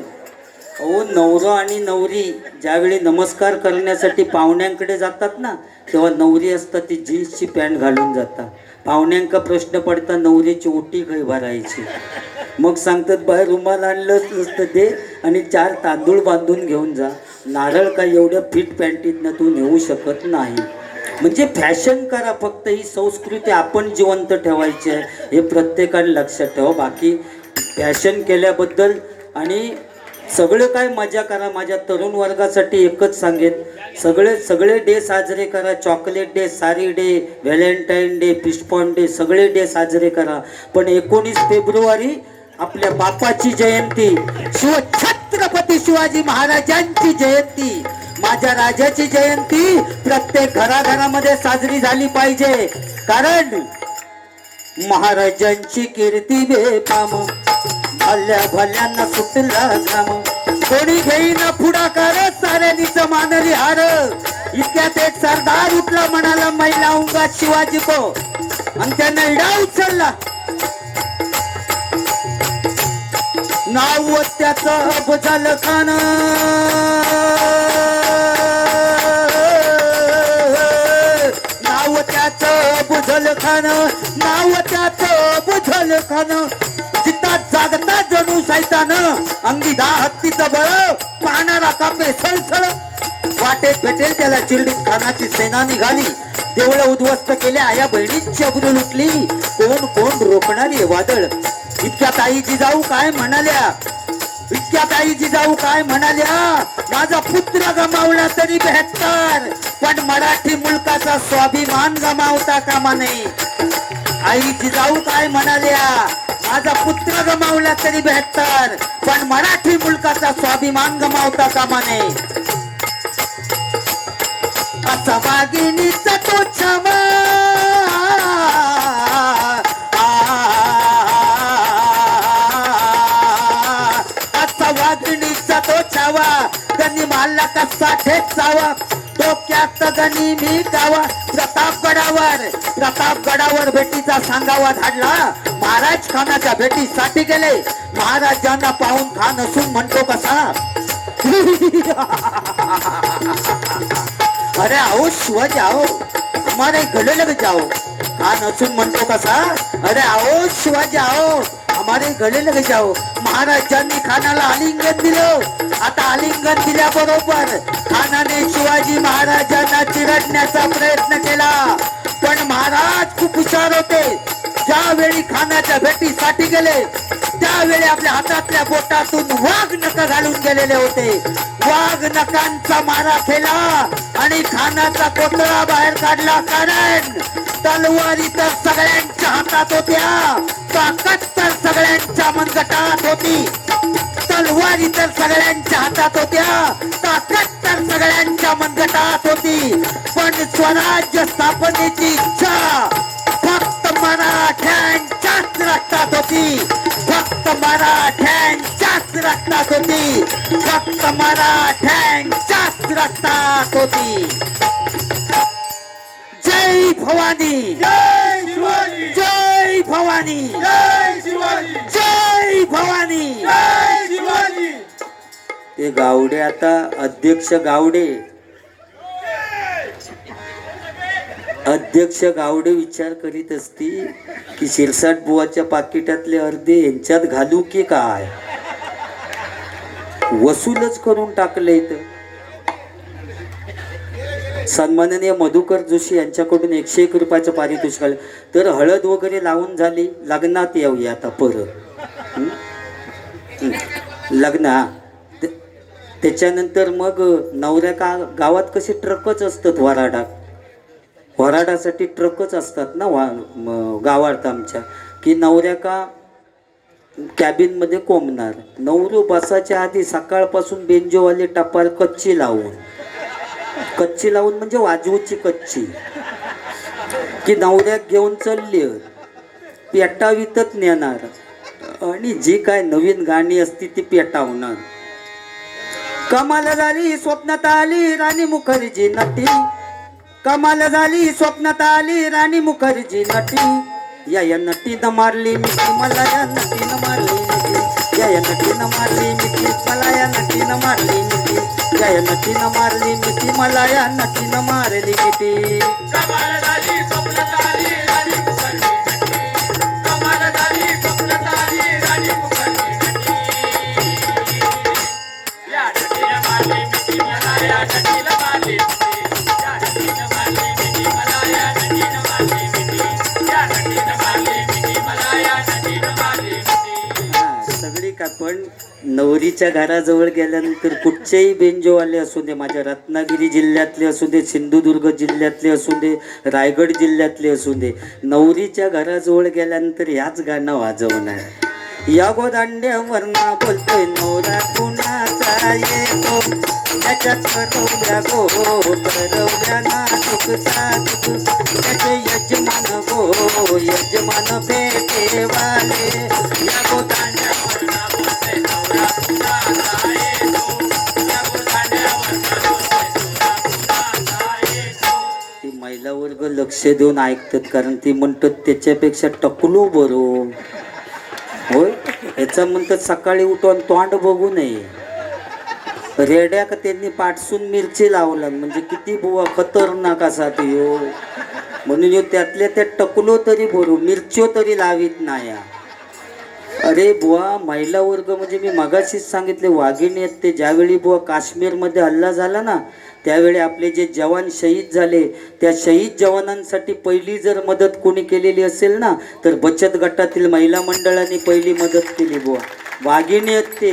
[SPEAKER 1] अहो, नवरा आणि नवरी ज्यावेळी नमस्कार करण्यासाठी पाहुण्यांकडे जातात ना, तेव्हा नवरी असतात ती जीन्सची पॅन्ट घालून जातात. पाहुण्यांका प्रश्न पडता नवरीची ओटी खय भरायची, मग सांगतात बाहेर रुमाल आणलंच नसतं दे आणि 4 तांदूळ बांधून घेऊन जा. नारळ काय एवढ्या फिट पॅन्टीतनं तू नेऊ शकत नाही. म्हणजे फॅशन करा, फक्त ही संस्कृती आपण जिवंत ठेवायची आहे, हे प्रत्येकाने लक्षात ठेवा. बाकी फॅशन केल्याबद्दल आणि सगळे काय मजा करा. माझ्या तरुण वर्गासाठी एकच सांगेन, सगळे डे साजरे करा. चॉकलेट डे, सारी डे, व्हॅलेंटाईन डे, पिस्पॉन डे, सगळे डे साजरे करा. पण 19 फेब्रुवारी आपल्या बापाची जयंती, छत्रपती शिवाजी महाराजांची जयंती, माझ्या राजाची जयंती प्रत्येक घराघरामध्ये साजरी झाली पाहिजे. कारण महाराजांची कीर्ती बेफाम, भल्या भल्यांना सुटला घाम, कोणी घेईन पुढाकार साऱ्यांनीच मानली हार. इतक्यात एक सरदार उठला म्हणाला मैं लाऊंगा शिवाजी को आणि त्यानं इडा उचलला. नाव त्याचं अफजल खान. नाव त्याचं अफजल खान. नाव त्याचं अफजल खान. जिता जागता जणू सैतान. अंगी 10 हत्तीचं बळ पाहणारा कापे सळसळ. वाटेत भेटेल त्याला चिरडीत खानाची सेना निघाली. देवळं उद्ध्वस्त केल्या आया बहिणीची अब्रू लुटली. कोण कोण रोखणारी वादळ. इतक्या ताई जिजाऊ काय म्हणाल्या. इतक्या ताई जिजाऊ काय म्हणाल्या. माझा पुत्र गमावला तरी बेहत्तर पण मराठी मुलकाचा स्वाभिमान गमावता कामा नये. आई जिजाऊ काय म्हणाल्या. माझा पुत्र गमावला तरी बेहत्तर पण मराठी मुलकाचा स्वाभिमान गमावता कामा नये. असा वाघिणीचा तो छावा. असा वाघिणीचा तो छावा. गणी मारला कसा ठेचावा. डोक्यात गणी मी गावा. प्रतापगडावर भेटीचा सांगावा धाडला. महाराज खानाच्या भेटीसाठी गेले. महाराजांना पाहून खान असून म्हणतो कसा. अरे आओ शिवाजी आओ हमारे गले लग जाओ. खान असून म्हणतो कसा. अरे आओ शिवाजी आओ हमारे गले लग जाओ. महाराजांनी खानाला आलिंगन दिलं. आता आलिंगन दिल्याबरोबर खानाने शिवाजी महाराजांना चिरडण्याचा प्रयत्न केला. पण महाराज खूप हुशार होते. ज्यावेळी खानाच्या भेटीसाठी गेले त्यावेळी आपल्या हातातल्या बोटातून वाघ नख घालून गेलेले होते. वाघ नखांचा मारा केला आणि खानाचा कोतळा बाहेर काढला. कारण तलवारी तर सगळ्यांच्या हातात होत्या. ताकद तर सगळ्यांच्या मनगटात होती. तलवारी तर सगळ्यांच्या हातात होत्या. ताकद तर सगळ्यांच्या मनगटात होती. पण स्वराज्य स्थापनेची इच्छा फक्त मराठ्यांच्याच रक्तात होती. फक्त मराठ्यांच्याच रक्तात होती. फक्त मराठ्यांच्याच रक्तात होती. जय भवानी.
[SPEAKER 3] जय शिवाजी.
[SPEAKER 1] जय भवानी.
[SPEAKER 3] जय शिवाजी.
[SPEAKER 1] जय भवानी.
[SPEAKER 3] जय शिवाजी.
[SPEAKER 1] ते गावडे आता अध्यक्ष गावडे विचार करीत असती की शिरसाट बुवाच्या पाकिटातले अर्धे यांच्यात घालू की काय. वसूलच करून टाकले. सन्माननीय मधुकर जोशी यांच्याकडून 101 रुपयाचं पारितोषिक आलं. तर हळद वगैरे लावून झाली. लग्नात येऊया आता परत. लग्न त्याच्यानंतर मग नवऱ्या गावात कसे ट्रकच असतात. वराडासाठी ट्रकच असतात ना गावात आमच्या. की नवऱ्या का कॅबिनमध्ये कोंबणार. नवरू बसाच्या आधी सकाळपासून बेंजोवाले टपाल कच्ची लावून म्हणजे वाजवूची कच्ची की नवऱ्याक घेऊन चालली पेटावीतच नेणार. आणि जी काय नवीन गाणी असती ती पेटावणार. कमाल झाली स्वप्नात आली राणी मुखर्जी नटी. कमाल झाली स्वप्नात आली राणी मुखर्जी नटी. या नटीनं मारली मिठी मला. या नटीनं मारली मिठी. या नटीनं मारली मिठी मला. या नटीनं मारली मिठी. या नटीनं मारली मिठी मला. या नटीनं मारली मिठी.
[SPEAKER 3] कमाल झाली स्वप्नात आली राणी मुखर्जी नटी. कमाल झाली स्वप्नात आली राणी मुखर्जी नटी. या नटीनं मारली मिठी मला. या नटीनं मारली मिठी. या नटीनं मारली मिठी मला. या नटीनं मारली मिठी. या नटीनं मारली मिठी मला. या नटीनं मारली मिठी.
[SPEAKER 1] सगळी का पण नवरीच्या घराजवळ गेल्यानंतर कुठचेही बेंजोवाले असू दे. माझ्या रत्नागिरी जिल्ह्यातले असू दे, सिंधुदुर्ग जिल्ह्यातले असू दे, रायगड जिल्ह्यातले असू दे, नवरीच्या घराजवळ गेल्यानंतर याच गाणं वाजवणार. या गोदांड्यावरना बोलतोय नवरा कुणाचा येतो. त्याच्यात करवल्या करवल्या ना चुकता चुक. त्याचे यजमान यजमान भेटेवाले. या गोदांड्यावरना बोलतोय नवरा कुणाचा येतो. महिला वर्ग लक्ष देऊन ऐकतात, कारण ती म्हणतात त्याच्यापेक्षा टकलो बरो. होय, ह्याचा म्हणतात सकाळी उठून तोंड बघू नये. रेड्या का त्यांनी पाठसून मिरची लावला, म्हणजे किती बुवा खतरनाक असा तो ह्यो. म्हणून ह्यो त्यातल्या त्यात टकलो तरी बरो, मिरच्यो तरी लावीत नाही. अरे बुवा, महिला वर्ग म्हणजे मी मगाशीच सांगितले वाघिणी आहेत ते. ज्यावेळी बुवा काश्मीरमध्ये हल्ला झाला ना, त्यावेळी आपले जे जवान शहीद झाले, त्या शहीद जवानांसाठी पहिली जर मदत कोणी केलेली असेल ना, तर बचत गटातील महिला मंडळाने पहिली मदत केली बुवा. वाघिणी आहेत ते.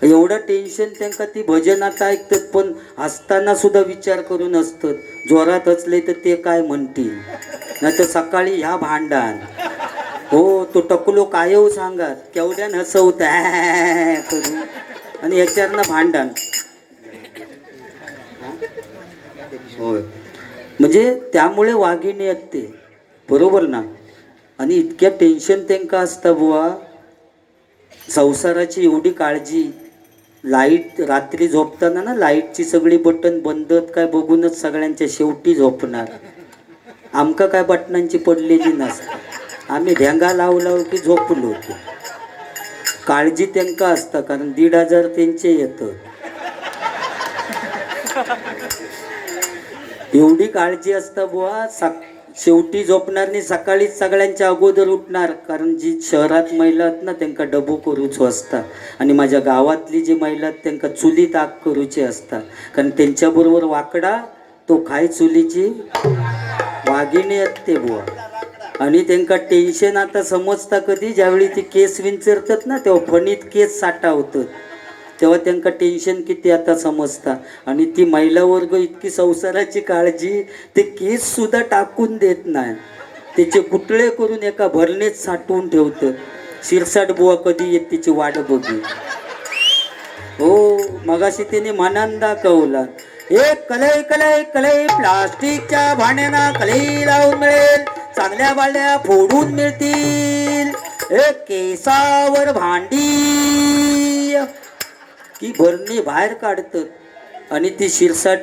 [SPEAKER 1] एवढं टेन्शन त्यांना, ती भजन आता ऐकतात पण हसताना सुद्धा विचार करून असतात. जोरात असले तर ते काय म्हणतील, नाही तर सकाळी ह्या भांडण. हो, तो टकलो काय हो सांगात केवढ्यान हसवत करून, आणि याच्यावरनं भांडण. होय, म्हणजे त्यामुळे वाघिणी आहेत ते, बरोबर ना. आणि इतक्या टेन्शन त्यांका असता बुवा, संसाराची एवढी काळजी. लाईट रात्री झोपताना ना, लाईटची सगळी बटन बंद काय बघूनच सगळ्यांच्या शेवटी झोपणार. आमका काय बटनांची पडलेली नसते, आम्ही ढेंगा लावू की झोपलो होतो. काळजी त्यांका असता, कारण 1,500 त्यांचे येतं. एवढी काळजी असता बुवा. शेवटी झोपणार नाही, सकाळीच सगळ्यांच्या अगोदर उठणार, कारण जी शहरात महिला आहेत ना त्यांना डबो करूच असता, आणि माझ्या गावातली जी महिला आहेत त्यांना चुलीत आग करूचे असता, कारण त्यांच्याबरोबर वाकडा तो खाय चुलीची वाघिणी आहेत ते बुवा. आणि त्यांना टेन्शन आता समजता कधी, ज्यावेळी ती केस विंचरतात ना, तेव्हा फणीत केस साठावतात, तेव्हा त्यांना टेन्शन किती आता समजता. आणि ती महिला वर्ग इतकी संसाराची काळजी, ते केस सुद्धा टाकून देत नाही, त्याचे गुटळे करून एका भरणीत साठवून ठेवतं. शिरसाट बुवा कधी येत तिची वाट बघी. हो, मगाशी त्याने मनान दाखवला, एक कलई कलई कलई प्लास्टिकच्या भांड्यांना कलई लावून मिळेल, चांगल्या बाळ्या फोडून मिळतील. एक केसावर भांडी की भरणी बाहेर काढतात आणि ती शिरसाट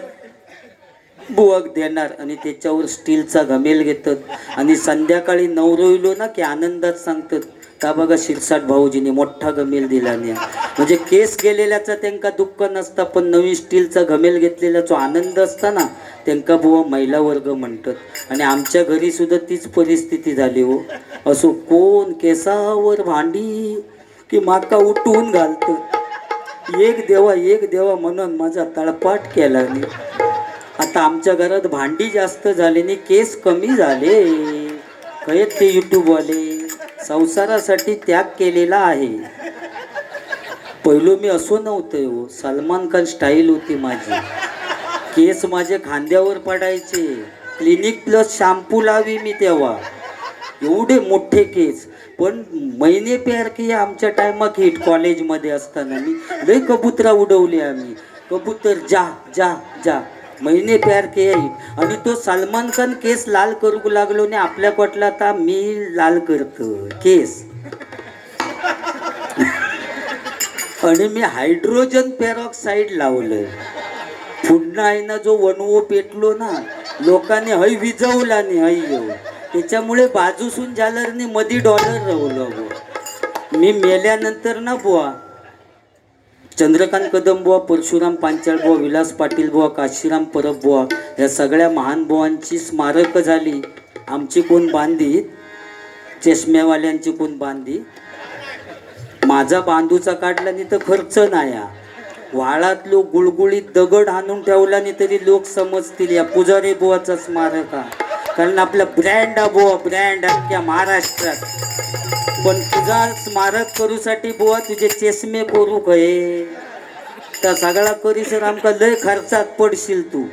[SPEAKER 1] बुवक देणार, आणि त्याच्यावर स्टीलचा घमेल घेतात. आणि संध्याकाळी नवरोईलो ना की आनंदात सांगतात, का बघा शिरसाट भाऊजीने मोठा घमेल दिला नाही. म्हणजे केस गेलेल्याचा त्यांका दुःख नसता, पण नवीन स्टीलचा घमेल घेतलेल्याचा आनंद असता ना, त्यांका बुवा महिला वर्ग म्हणतात. आणि आमच्या घरी सुद्धा तीच परिस्थिती झाली हो. असो कोण केसावर भांडी की माका उठवून घालतं. एक देवा म्हणून माझा तळपाट केला नाही. आता आमच्या घरात भांडी जास्त झाली नाही, केस कमी झाले. कळत ते यूट्यूबवाले संसारासाठी त्याग केलेला आहे. पहिलो मी असो नव्हतं हो, सलमान खान स्टाईल होती माझी. केस माझे खांद्यावर पडायचे, क्लिनिक प्लस शॅम्पू लावी मी तेव्हा, एवढे मोठे केस. पण महिने प्यार की आमच्या टायमात हिट कॉलेजमध्ये असताना मी लय कबुतरा उडवले आम्ही. कबूतर जा जा जा, महिने प्यार के. आणि तो सलमान खान केस लाल करू लागलो ने आपल्या कोटला, आता मी लाल करतो केस. आणि मी हायड्रोजन पेरॉक्साईड लावलं. पुन्हा आहे ना जो वनवो पेटलो ना, लोकांनी हय विजवला नाही हय, त्याच्यामुळे बाजूसून जालरने मधी डॉलर रवलं. मी मेल्यानंतर ना बुवा, चंद्रकांत कदम बुवा, परशुराम पांचाळ बुवा, विलास पाटील बुवा, काशीराम परब बुवा, या सगळ्या महान बुवांची स्मारक झाली. आमची कोण बांधीत, चष्म्यावाल्यांची कोण बांधी. माझा बांधूचा काढला नाही तर खर्च नाही. वाळात लोक गुळगुळीत दगड आणून ठेवला नाही तरी लोक समजतील या पुजारी बुवाचा स्मारक. कारण आपला ब्रँड बुवा, ब्रँड अख्ख्या महाराष्ट्रात. पण तुझा स्मारक करूसाठी बुवा तुझे चष्मे करू खये, तर सगळा करीसर आमका लय खर्चात पडशील तू.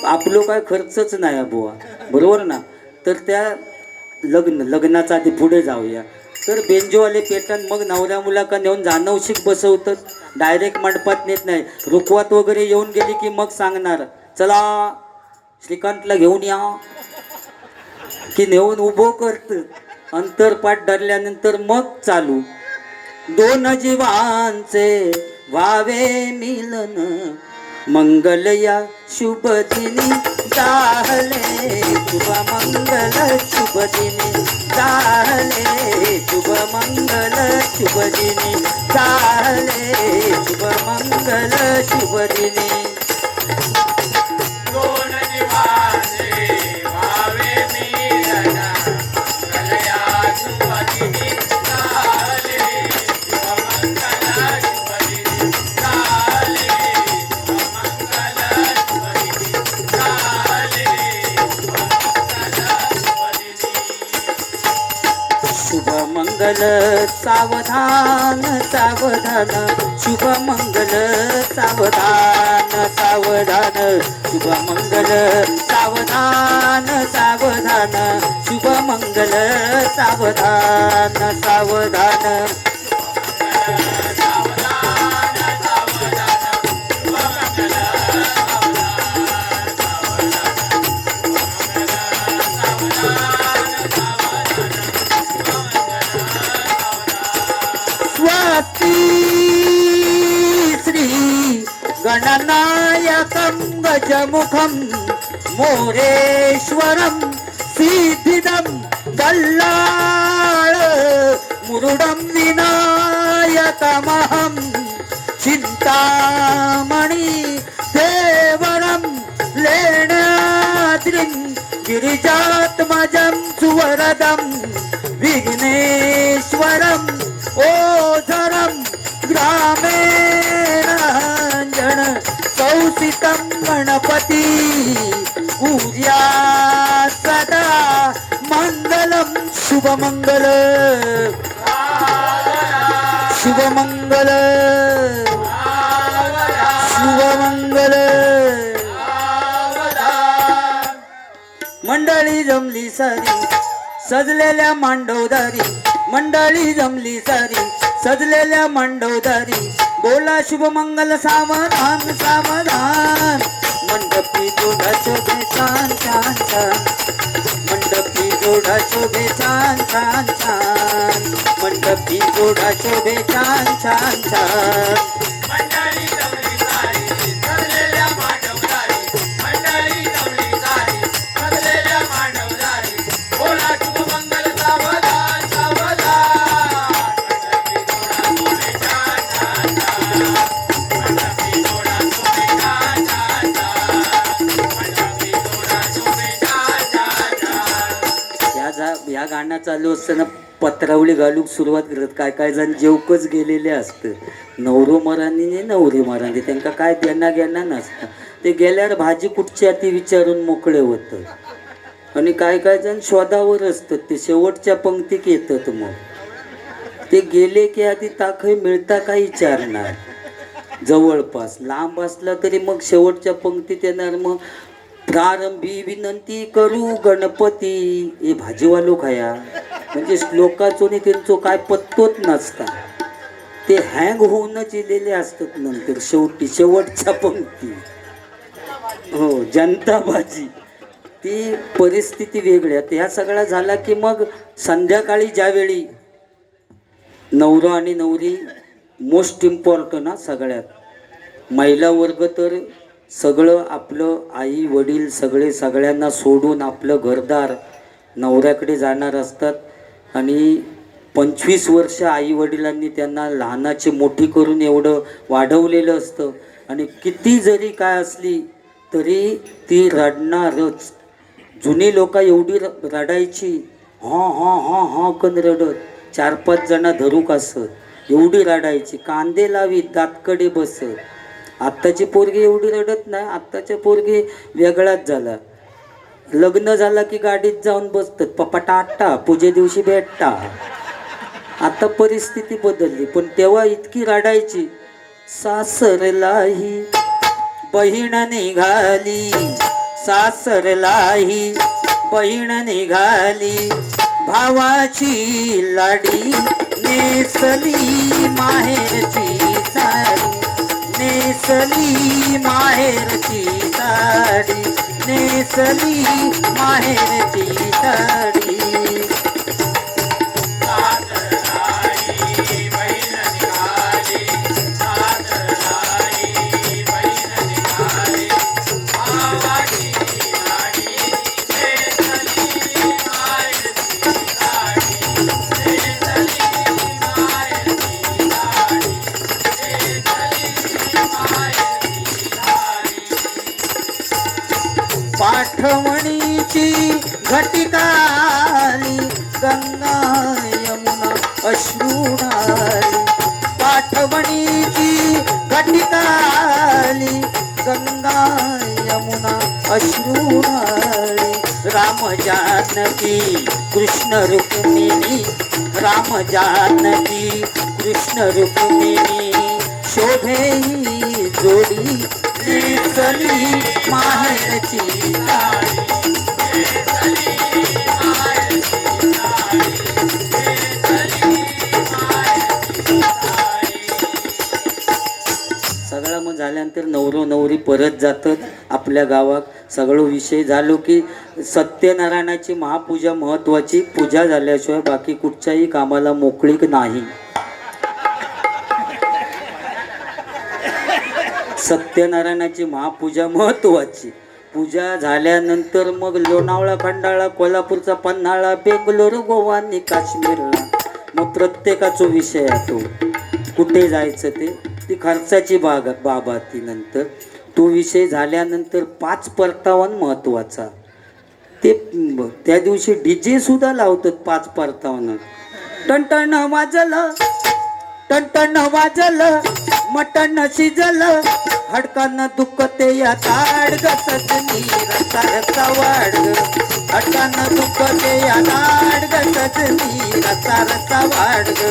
[SPEAKER 1] आपलो काय खर्चच नाही बुवा, बरोबर ना. तर त्या लग्नाचा आधी पुढे जाऊया. तर बेंजोवाले पेटन मग नवऱ्या मुलाका नेऊन जानवशिक बसवतात, डायरेक्ट मंडपात नेत नाही. रुखवात वगैरे येऊन गेली की मग सांगणार, चला श्रीकांतला घेऊन या, की नेऊन उभो करतात. अंतरपाठ धरल्यानंतर मग चालू. दोन जीवांचे व्हावे मिलन, मंगल या शुभ दिनी जाहले शुभ मंगल शुभ दिनी जाहले शुभ मंगल शुभ दिनी जाहले शुभ मंगल शुभ दिनी.
[SPEAKER 3] दोन दिवासे भावे मिलना कलया शुभदिनी झाले शुभमंगल शुभदिनी झाले शुभमंगल शुभदिनी झाले शुभमंगल शुभदिनी.
[SPEAKER 1] शुभ मंगल सावधान सावधान शुभ मंगल सावधान सावधान शुभ मंगल सावधान सावधान शुभ मंगल सावधान सावधान. स्वस्ति श्री गणनायकं गजमुखं मोरेश्वरं सिद्धिदं दल्लाळ मुरुडं विनायकमहं चिन्तामणि देवरं लेण्याद्रिं गिरिजात्मजं सुवरदं विघ्नेश्वरं ओझरं ग्रामेण सौसितं गणपती पूज्या सदा मंगलम शुभमंगल शुभमंगल शुभमंगल. मंडळी जमली सारी सजलेल्या मांडवदारी मंडळी जमली सारी सजलेल्या मांडवदारी बोला शुभमंगल सावधान सावधान. मंडपी जोडा शोभे छान छान छान मंडपी जोडा शोभे छान छान छान मंडपी जोडा शोभे छान छान छान.
[SPEAKER 3] मंडळी जमली सारी सजलेल्या मांडवदारी मंडळी जमली सारी सजलेल्या मांडवदारी बोला शुभमंगल सावधान सावधान. मंडपी जोडा शोभे छान छान छान मंडपी जोडा शोभे छान छान छान.
[SPEAKER 1] या गाणं चालू असताना पत्रावळी घालूक सुरुवात करत काय काय जण जेवकच गेलेले असतं नवरो मरांनी नवरी मरांनी त्यांना काय देणं घेणं नसतं. ते गेल्यावर भाजी कुठची आहे ती विचारून मोकळे होतं आणि काय काय जण शोधावर असतात ते शेवटच्या पंक्तीत येतात. मग ते गेले की आधी ताकही मिळता का विचारणार जवळपास लांब असला तरी मग शेवटच्या पंक्तीत येणार. मग प्रारंभी विनंती करू गणपती हे भाजीवालो खाया म्हणजे श्लोकाचो आणि त्यांचो काय पत्तोच नसता ते हँग होऊनच इलेले असतात नंतर शेवटच्या पंक्ती. हो जनता भाजी ती परिस्थिती वेगळी आहे. ह्या सगळा झाला की मग संध्याकाळी ज्यावेळी नवरा आणि नवरी मोस्ट इम्पॉर्टंट ना सगळ्यात महिला वर्ग तर सगळं आपलं आई वडील सगळे सगळ्यांना सोडून आपलं घरदार नवऱ्याकडे जाणार असतात आणि 25 वर्ष आई वडिलांनी त्यांना लहानाची मोठी करून एवढं वाढवलेलं असतं आणि किती जरी काय असली तरी ती रडणारच. जुनी लोक एवढी रडायची हां हां हां हां कन रडत 4-5 जण धरूक असत एवढी रडायची कांदे लावीत दातकडे बसत. आत्ताची पोरगी एवढी रडत नाही. आत्ताच्या पोरगी वेगळाच झाला. लग्न झाला की गाडीत जाऊन बसतात पप्पा टाटा पूजे दिवशी भेटता. आता परिस्थिती बदलली पण तेव्हा इतकी रडायची. सासरलाही बहीण निघाली सासरलाही बहीण निघाली भावाची लाडी नेसली माहेरची साडी नेसली माहेरची साडी नेसली माहेरची साडी.
[SPEAKER 3] सासरलाई बहीण निघाली सासरलाई बहीण निघाली
[SPEAKER 1] पाठवणीची घटिकाली गंगा यमुना अश्रुधारी पाठवणीची घटिकाली गंगा यमुना अश्रुधारी राम जानकी कृष्ण रुक्मिणी राम जानकी कृष्ण रुक्मिणी शोभे ही जोडी नेसली माहेरची साडी सगळं मग झाल्यानंतर नवरो नवरी परत जातात आपल्या गावात सगळं विषय झालो की सत्यनारायणाची महापूजा महत्वाची पूजा झाल्याशिवाय बाकी कुठच्याही कामाला मोकळीक नाही सत्यनारायणाची महापूजा महत्वाची पूजा झाल्यानंतर मग लोणावळा खंडाळा कोल्हापूरचा पन्हाळा बेंगलोर गोवा आणि काश्मीरला मग प्रत्येकाचा विषय आहे तो कुठे जायचं ते ती खर्चाची बाब ती नंतर तो विषय झाल्यानंतर 5 परतावन महत्वाचा ते त्या दिवशी डीजे सुद्धा लावतात 5 परतावन टणटण वाजलं टणटण वाजलं मटण शिजलं हडकानं दुखते या ताडग सजनी रसा रसा वाडग हडकानं दुखते या ताडग सजनी रसा रसा वाडग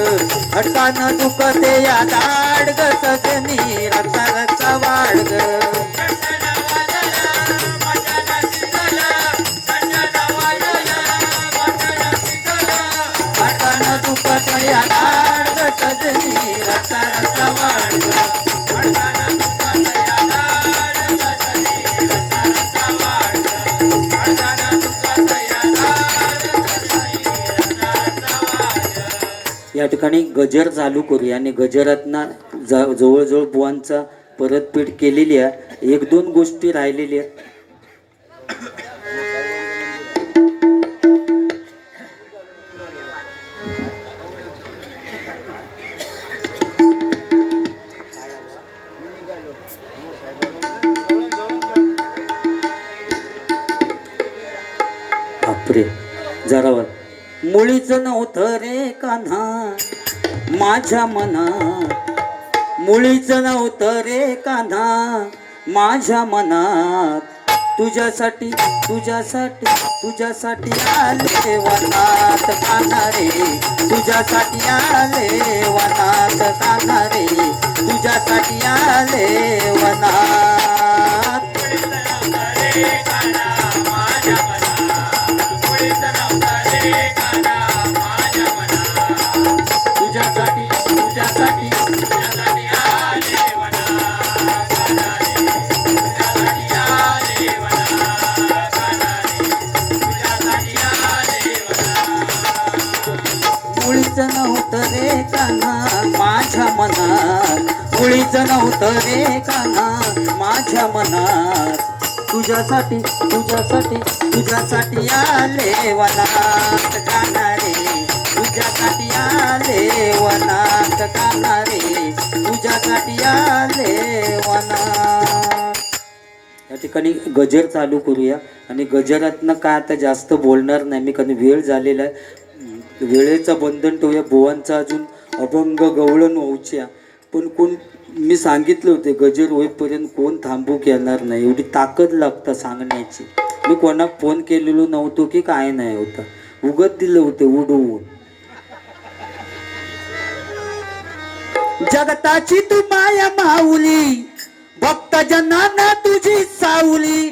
[SPEAKER 1] हडकानं दुखते या ताडग सजनी रसा रसा वाडग हडकानं दुखते या ताडग सजनी रसा रसा वाडग या ठिकाणी गजर चालू करूया आणि गजरातना जवळजवळ बुवांचा परतफेड केलेली आहे 1-2 गोष्टी राहिलेल्या बापरे जरा मुळीच नव्हतं रे कान्हा माझ्या मनात मुळीच नव्हतं रे कान्हा माझ्या मनात तुझ्यासाठी तुझ्यासाठी तुझ्यासाठी आले वनात कान्हा रे तुझ्यासाठी आले वनात कान्हा रे तुझ्यासाठी आले वनात तुझ्यासाठी तुझ्यासाठी तुझ्यासाठी आले मुळीच नव्हतं रे कान्हा माझ्या मनात मुळीच नव्हतं रे कान्हा माझ्या मनात तुझ्यासाठी तुझ्यासाठी तुझ्यासाठी आले वनात कान्हा रे तुझ्यासाठी आले वनात कान्हा रे तुझ्यासाठी आले वनात या ठिकाणी गजर चालू करूया आणि गजरातनं काय आता जास्त बोलणार नाही मी कारण वेळ झालेला आहे वेळेचं बंधन ठेवूया बुवांचा अजून अभंग गवळण व्हायच्या पण कोण मी सांगितलं होते गजर होईपर्यंत कोण थांबूक येणार नाही एवढी ताकद लागतं सांगण्याची मी कोणाक फोन केलेलो नव्हतो की काय नाही होता उगत दिलं होते उडवून जगताची तू माया माऊली भक्त जनांना तुझी सावली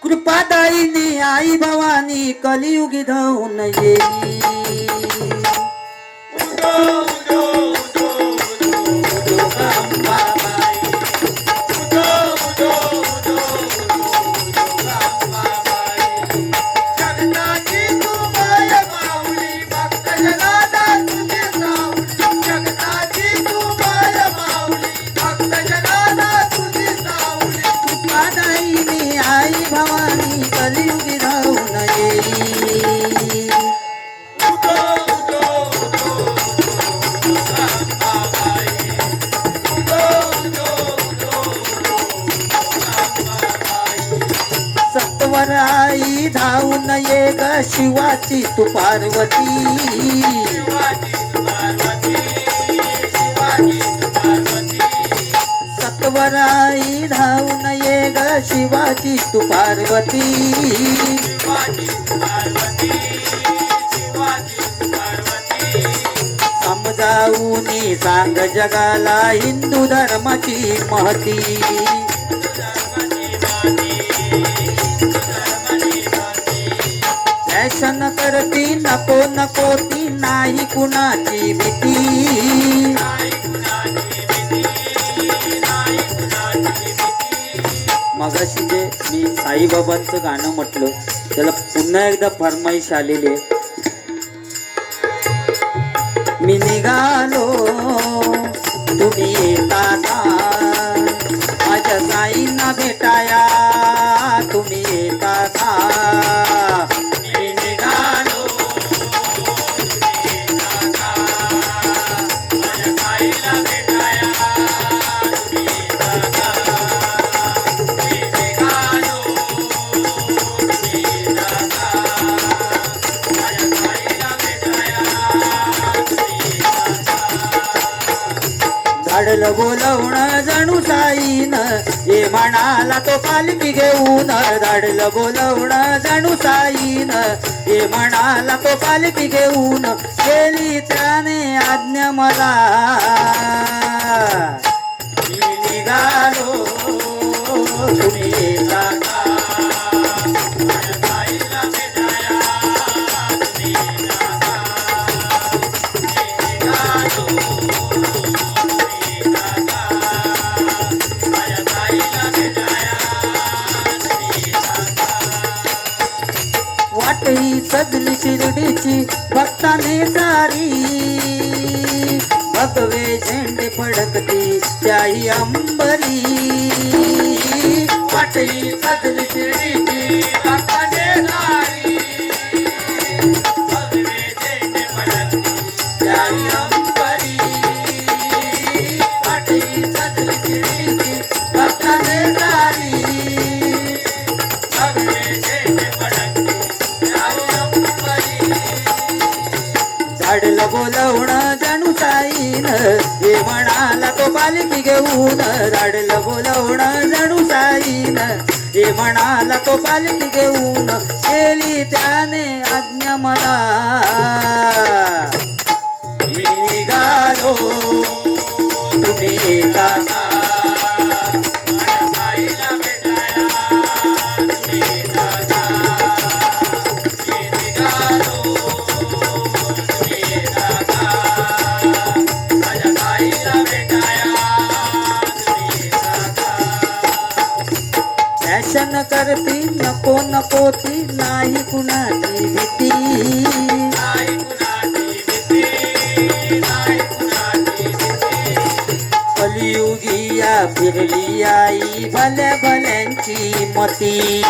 [SPEAKER 1] कृपादायिनी आई भवानी कलियुगी धावून येई आई भवानी कलियुगी धावून येई सत्वर आई धावून ये ग शिवाची तू पार्वती. सत्वर आई धावून ये ग शिवाची तू पार्वती. समजावून सांग जगाला हिंदू धर्माची महती. फॅशन करती नको नको ती नाही कुणाची भीती. मगाशी जे मी साईबाबांचं गाणं म्हटलं त्याला पुन्हा एकदा फरमाईश आलेली आहे. मी निघालो तुम्ही येता का माझ्या साईंना भेटाया तुम्ही येता का. मी निघालो तुम्ही येता का माझ्या साईला भेटाया तुम्ही येता का. मी निघालो तुम्ही येता का माझ्या साईला भेटाया. धाडलं बोलवणं जणू साईन ये म्हणाला तो पालखी घेऊन. धाडलं बोलवणं जणू साईन ये म्हणाला तो पालखी घेऊन. केली त्याने आज्ञा मला मी निघालो तुम्ही येता का माझ्या साईला भेटाया तुम्ही येता का. मी निघालो वाटही सजली शिर्डीची भक्ताने सारी. भगवे झेंडे फडकते त्याही अंबरी. वाटही सजली शिर्डीची भक्ताने सारी. भगवे झेंडे फडकते त्याही अंबरी. वाटही सजली शिर्डीची भक्ताने सारी. धाडलं बोलवणं जणू साईन हे म्हणाला तो पालखी घेऊन. धाडलं बोलवणं जणू साईन हे म्हणाला तो पालखी घेऊन. केली त्याने आज्ञा मला मी निघालो तुम्ही येता का माझ्या साईला भेटाया तुम्ही येता का. मी निघालो फॅशन करती नको नको ती नाही कुणाची भीती. कलियुगी या फिरली आई भल्या भल्यांची मती.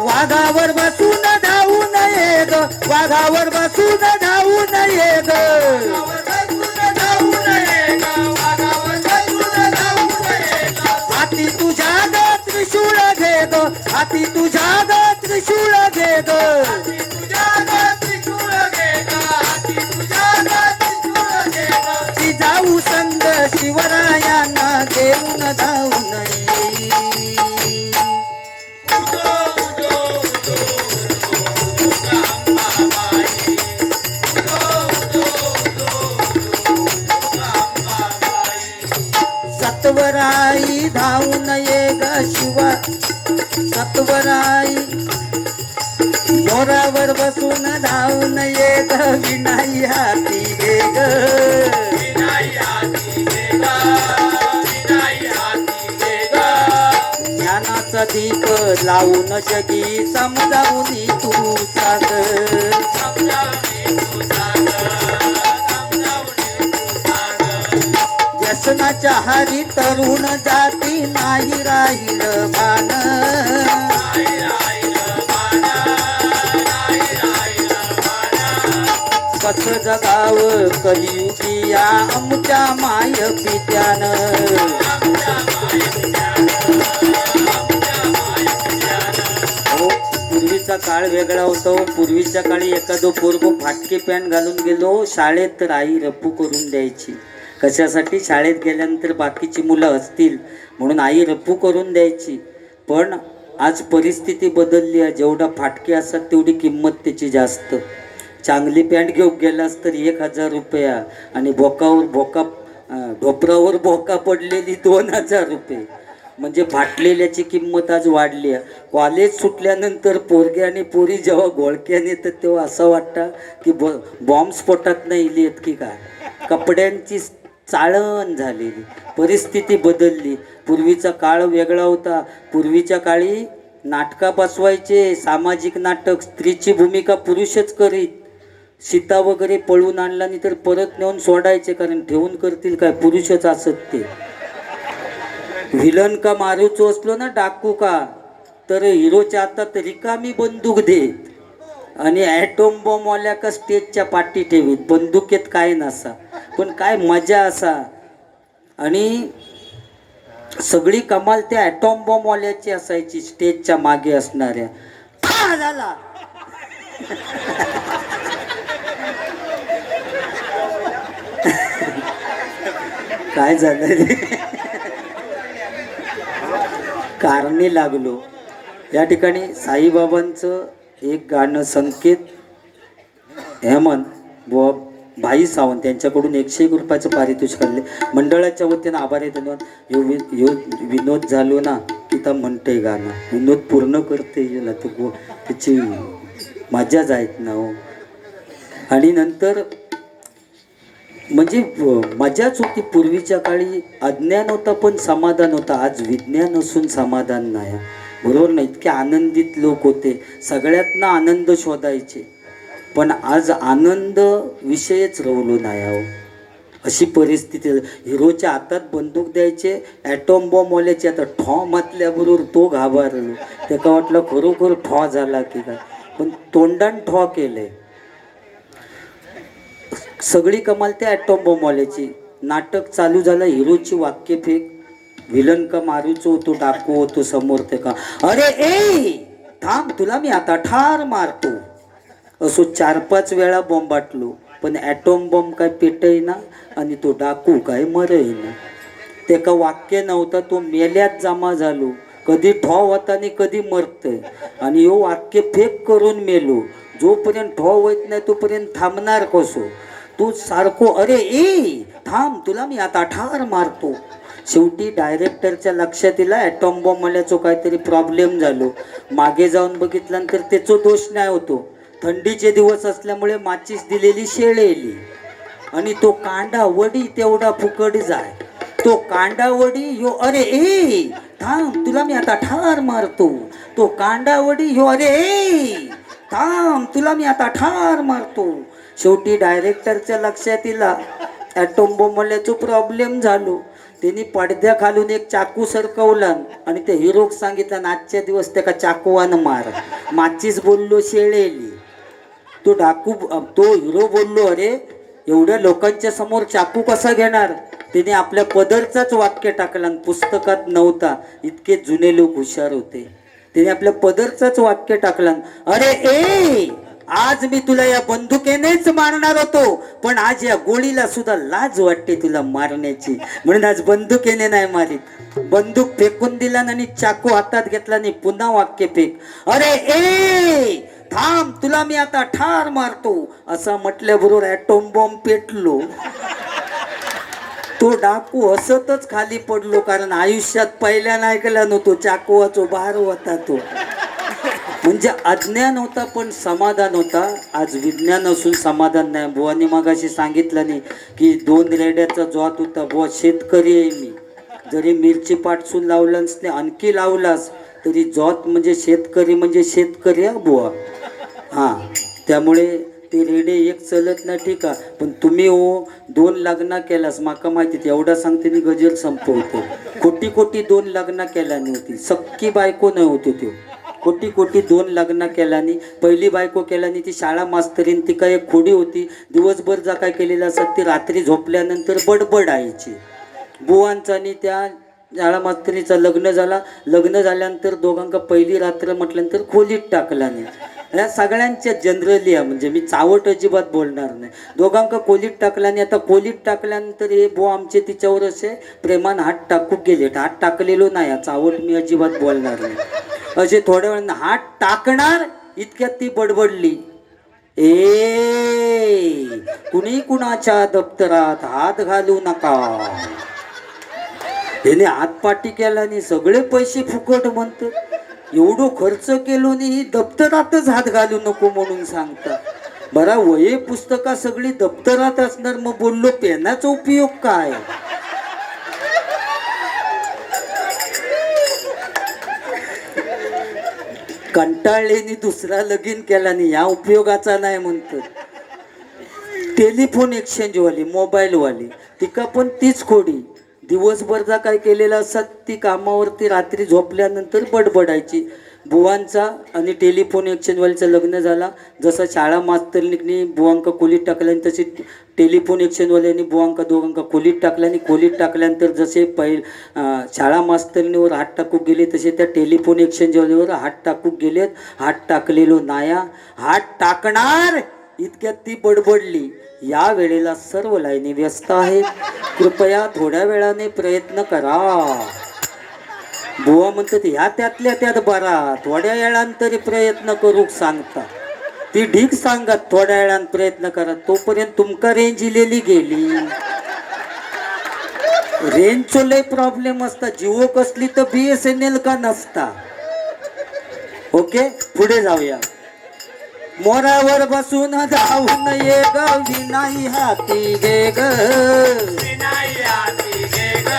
[SPEAKER 1] वाघावर बसून धावू नये ग वाघावर बसून धावू नये ग. हाती तुझ्या ग त्रिशूळ घे ग हाती तुझ्या ग त्रिशूळ घे ग. ती जाऊ संग शिवरायांना घेऊन धावू नये. सत्वराई धावून ये ग शिवा. सत्वराई मोरावर बसून धावून ये ग विनाई हाती घे ग. ज्ञानाचा दीप लावून जगी समजावून तू सांग. व्यसनाच्या हारी तरुण जाती नाही राहिलं भान. कस जगाव कलियुगी या आमच्या माय पित्यानं. काळ वेगळा होता हो. पूर्वीच्या काळी एखादं पोरगो फाटकी पॅन्ट घालून गेलो शाळेत तर आई रप्पू करून द्यायची. कशासाठी? शाळेत गेल्यानंतर बाकीची मुलं हसतील म्हणून आई रप्पू करून द्यायची. पण आज परिस्थिती बदलली आहे. जेवढा फाटके असतात तेवढी किंमत त्याची जास्त. चांगली पॅन्ट घेऊन गेलास तर 1,000 रुपया आणि ढोपरावर बोका पडलेली 2,000 रुपये. म्हणजे फाटलेल्याची किंमत आज वाढली आहे. कॉलेज सुटल्यानंतर पोरगे आणि पोरी जेव्हा घोळक्याने येतात तेव्हा असं वाटतं की बॉम्ब स्फोटात नाही इलेत की काय. कपड्यांची चाळण झालेली, परिस्थिती बदलली. पूर्वीचा काळ वेगळा होता. पूर्वीच्या काळी नाटका बसवायचे, सामाजिक नाटक, स्त्रीची भूमिका पुरुषच करीत. सीता वगैरे पळून आणला नाही तर परत नेऊन सोडायचे, कारण ठेवून करतील काय, पुरुषच असत ते. व्हिलन का मारूचो असलो ना, डाकू का, तर हिरोच्या हातात रिकामी बंदूक देत आणि ॲटोम बॉम्बवाल्या का स्टेजच्या पाठी ठेवीत. बंदुकीत काय नसा पण काय मजा असा. आणि सगळी कमाल त्या ॲटॉम बॉम्बवाल्याची असायची, स्टेजच्या मागे असणाऱ्या. झाला काय झालं रे, कारणे लागलो. या ठिकाणी साईबाबांचं एक गाणं संकेत हेमंत व भाई सावंत यांच्याकडून 101 रुपयाचं पारितोषिक काढले. मंडळाच्या वतीनं आभारी धन्यवाद. यो विनोद झालो ना की तर म्हणते गाणं, विनोद पूर्ण करते ना तो त्याची मजा जायत ना हो. आणि नंतर म्हणजे मजाच होती. पूर्वीच्या काळी अज्ञान होता पण समाधान होता. आज विज्ञान असून समाधान नाही, बरोबर ना. इतके आनंदित लोक होते, सगळ्यातना आनंद शोधायचे, पण आज आनंद विषयच रवलो नाही हो. अशी परिस्थिती. हिरोच्या हातात बंदूक द्यायचे, ॲटॉम बॉम्बवाल्याचे आता ठॉ म्हटल्याबरोबर तो घाबरलो. त्याला वाटलं खरोखर ठॉ झाला की काय, पण तोंडान ठॉ केलंय. सगळी कमाल त्या ॲटॉम बॉम्बवाल्याची. नाटक चालू झालं, हिरोची वाक्य फेक, विलन का मारूचो, तो डाकू होतो समोर. ते का अरे ए थांब तुला मी आता ठार मारतो, असो 4-5 वेळा बॉम्बाटलो, पण ॲटॉम बॉम्ब काय पेटय ना आणि तो डाकू काय मरय ना. ते का वाक्य नव्हता, तो मेल्यात जमा झालो. कधी ठॉ होता आणि कधी मरतय. आणि यो वाक्य फेक करून मेलो. जोपर्यंत ठॉ होत नाही तोपर्यंत थांबणार कसो. तू सारखो अरे ए थांब तुला मी आता ठार मारतो. शेवटी डायरेक्टरच्या लक्षात येईल ॲटॉम बॉम्ब मल्याचो काहीतरी प्रॉब्लेम झालो. मागे जाऊन बघितल्यानंतर त्याचो दोष नाही होतो. थंडीचे दिवस असल्यामुळे माचीस दिलेली शेळेली आणि तो कांडा वडी तेवढा फुकट जाय. तो कांडा वडी यो अरे ए थांब तुला मी आता ठार मारतो. तो कांडा वडी यो अरे ए थांब तुला मी आता ठार मारतो. शेवटी डायरेक्टरच्या लक्षात येईल ॲटॉम बॉम्ब मल्याचो प्रॉब्लेम झालो. त्यांनी पडद्या खालून एक चाकू सरकवला आणि त्या हिरोक सांगितलं आजच्या दिवस त्या का चाकूवानं मार. माचीस बोललो शेळेली. तो हिरो बोललो अरे एवढ्या लोकांच्या समोर चाकू कसा घेणार. त्याने आपल्या पदरचाच वाक्य टाकला, पुस्तकात नव्हता. इतके जुने लोक हुशार होते. त्याने आपल्या पदरचाच वाक्य टाकला, अरे ए आज मी तुला या बंदुकेनेच मारणार होतो, पण आज या गोळीला सुद्धा लाज वाटते तुला मारण्याची, म्हणून आज बंदुकेने नाही मारित. बंदूक फेकून दिला आणि चाकू हातात घेतला आणि पुन्हा वाक्य फेक, अरे ए थांब तुला मी आता ठार मारतो. असं म्हटल्याबरोबर ॲटॉम बॉम्ब पेटलो. तो डाकू हसतच खाली पडलो, कारण आयुष्यात पहिल्यानं ऐकला नव्हतो चाकूवाचो बार होता तो. म्हणजे अज्ञान होता पण समाधान होता. आज विज्ञान असून समाधान नाही. बुवानी मगाशी सांगितलं नाही की 2 रेड्याचा जोत होता. बुवा शेतकरी आहे मी, जरी मिरची पाटसून लावलास नाही आणखी लावलास तरी जोत म्हणजे शेतकरी हा बुवा. हां, त्यामुळे ते रेडे एक चलत नाही ठीक आहे, पण तुम्ही 2 लग्न केलास माका माहिती एवढा सांगते मी गजर संपवतो. कोटी 2 लग्न केला नव्हती. सक्की बायको नाही होती तो. कोटी 2 लग्न केल्यानी. पहिली बायको केल्यानी ती शाळा मास्तरीन. ती काय एक खोडी होती. दिवसभर जा काय केलेलं असत ती रात्री झोपल्यानंतर बडबड आईची. बुवांचा आणि त्या शाळा मास्तरीचा लग्न झाला. लग्न झाल्यानंतर दोघांका पहिली रात्र म्हटल्यानंतर खोलीत टाकला नाही. या सगळ्यांच्या जनरली आहे, म्हणजे मी चावट अजिबात बोलणार नाही. दोघांका खोलीत टाकल्याने आता खोलीत टाकल्यानंतर हे बो आमचे तिच्यावर असे प्रेमान हात टाकू गेले. हात टाकलेलो नाही, हा चावट मी अजिबात बोलणार नाही. असे थोड्या वेळानं हात टाकणार इतक्यात ती बडबडली, ए कुणी कुणाच्या दप्तरात हात घालू नका. त्याने हातपाटी केला आणि सगळे पैसे फुकट म्हणतात. एवढं खर्च केलो नाही दप्तरातच हात घालू नको म्हणून सांगतात. बरा वये पुस्तका सगळी दप्तरात असणार, मग बोललो पेनाचा उपयोग काय. कंटाळलेनी दुसरा लगीन केला नाही, या उपयोगाचा नाही म्हणतात. टेलिफोन एक्सचेंजवाली मोबाईलवाली तिका पण तीच खोडी. दिवसभर जा काय केलेलं असत ती कामावरती रात्री झोपल्यानंतर बडबडायची. बुवांचा आणि टेलिफोन एक्सचेंजवालीचं लग्न झाला. जसं शाळा मास्तरनी बुवांका खोलीत टाकल्याने तशी टेलिफोन एक्सचेंजवाल्यांनी बुवांका दोघांका खोलीत टाकल्याने खोलीत टाकल्यानंतर जसे शाळा मास्तरणीवर हात टाकू गेले तसे त्या टेलिफोन एक्सचेंजवालीवर हात टाकू गेलेत. हात टाकलेलो नाया, हात टाकणार इतक्यात ती बडबडली, या वेळेला सर्व लाईनी व्यस्त आहेत, कृपया थोड्या वेळाने प्रयत्न करा. बुवा म्हणतात ह्या त्यातल्या त्यात बरा, थोड्या वेळांतरी प्रयत्न करू सांगता. ती ढीक सांगत थोड्या वेळान प्रयत्न करा, तोपर्यंत तुमका रेंज इलेली गेली. रेंजचो लय प्रॉब्लेम असता. जिओ कसली तर BSNL का नसता. ओके पुढे जाऊया. मोरावर बसून जाऊन ये ग विनाई हाती गे ग,
[SPEAKER 3] विनाई हाती घे ग,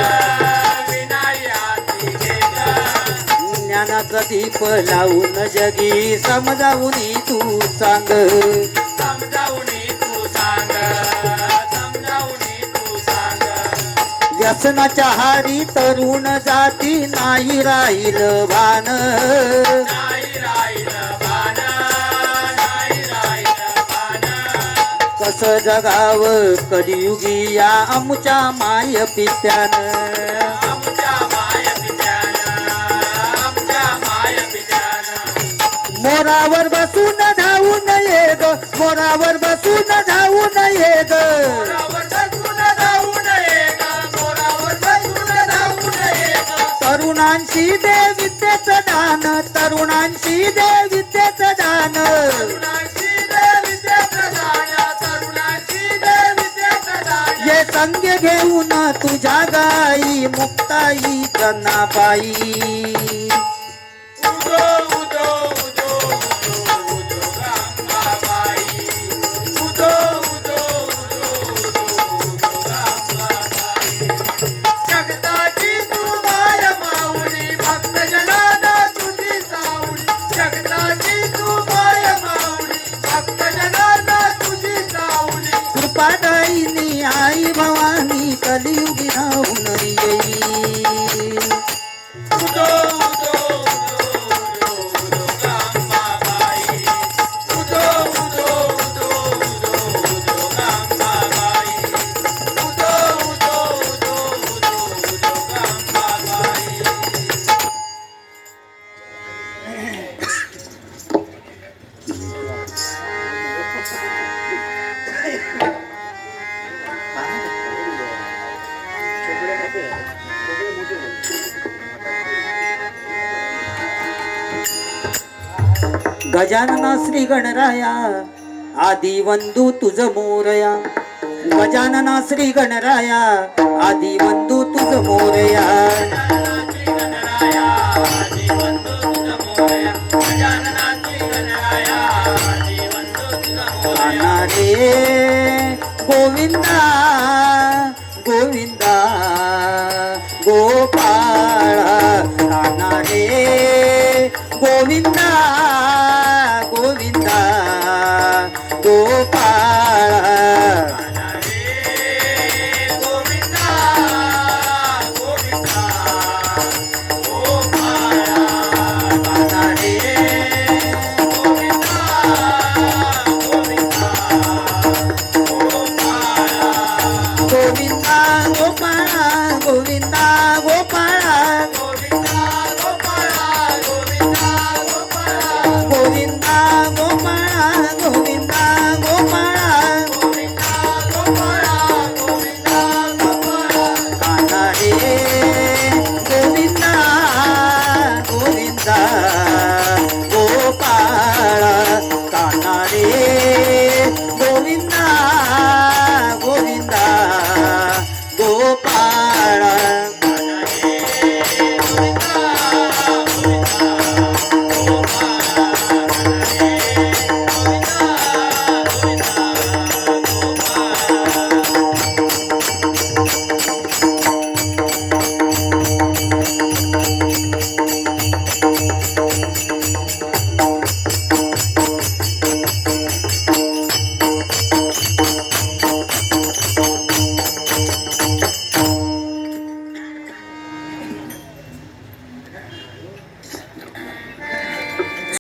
[SPEAKER 3] विनाई हाती घे ग.
[SPEAKER 1] ज्ञानाचा दीप लावून जगी समजावून तू सांग,
[SPEAKER 3] समजावून तू सांग, समजावून तू सांग.
[SPEAKER 1] व्यसनाच्या हारी तरुण जाती नाही राहील भान,
[SPEAKER 3] नाही राहिलं भान, नाही राहिलं भान.
[SPEAKER 1] कसं जगाव कलियुगी या आमच्या माय पित्यानं.
[SPEAKER 3] आमच्या माय पित्यानं, आमच्या माय पित्यानं.
[SPEAKER 1] मोरावर बसून धावून ये ग, मोरावर बसून धावून ये ग,
[SPEAKER 3] मोरावर बसून धावून ये ग, मोरावर बसून धावून ये ग.
[SPEAKER 1] तरुणांशी दे विद्येचं दान, तरुणांशी दे विद्येचं दान.
[SPEAKER 3] तरुणाची देवी देत जाण्या, तरुणाची देवी देत जाण्या.
[SPEAKER 1] ये संग घेऊन तुझ्या गाई मुक्ताई जनाबाई.
[SPEAKER 3] उदो उदो उदो उदो उदो गंगाबाई. उदो उदो उदो उदो उदो गंगाबाई. जगताची तू माय माऊली, भक्त जनाना तुझी सावली. जगताची तू माय माऊली, भक्त जनाना तुझी सावली.
[SPEAKER 1] कृपादायिनी आई भवानी कलियुगी राहून येई.
[SPEAKER 3] उदो उदो उदो उदो गंगाबाई. उदो उदो उदो उदो उदो गंगाबाई. उदो उदो उदो उदो उदो गंगाबाई.
[SPEAKER 1] गजानना श्री गणराया आदि वंदू तुझ मोरया. गजानना श्री गणराया आदि वंदू तुझ मोरया.
[SPEAKER 3] श्री गणराया आदि वंदो तुझ मोरया. गजानना श्री गणराया आदि वंदो तुझ मोरया.
[SPEAKER 1] काना रे गोविंदा गोविंदा गोपाळा. काना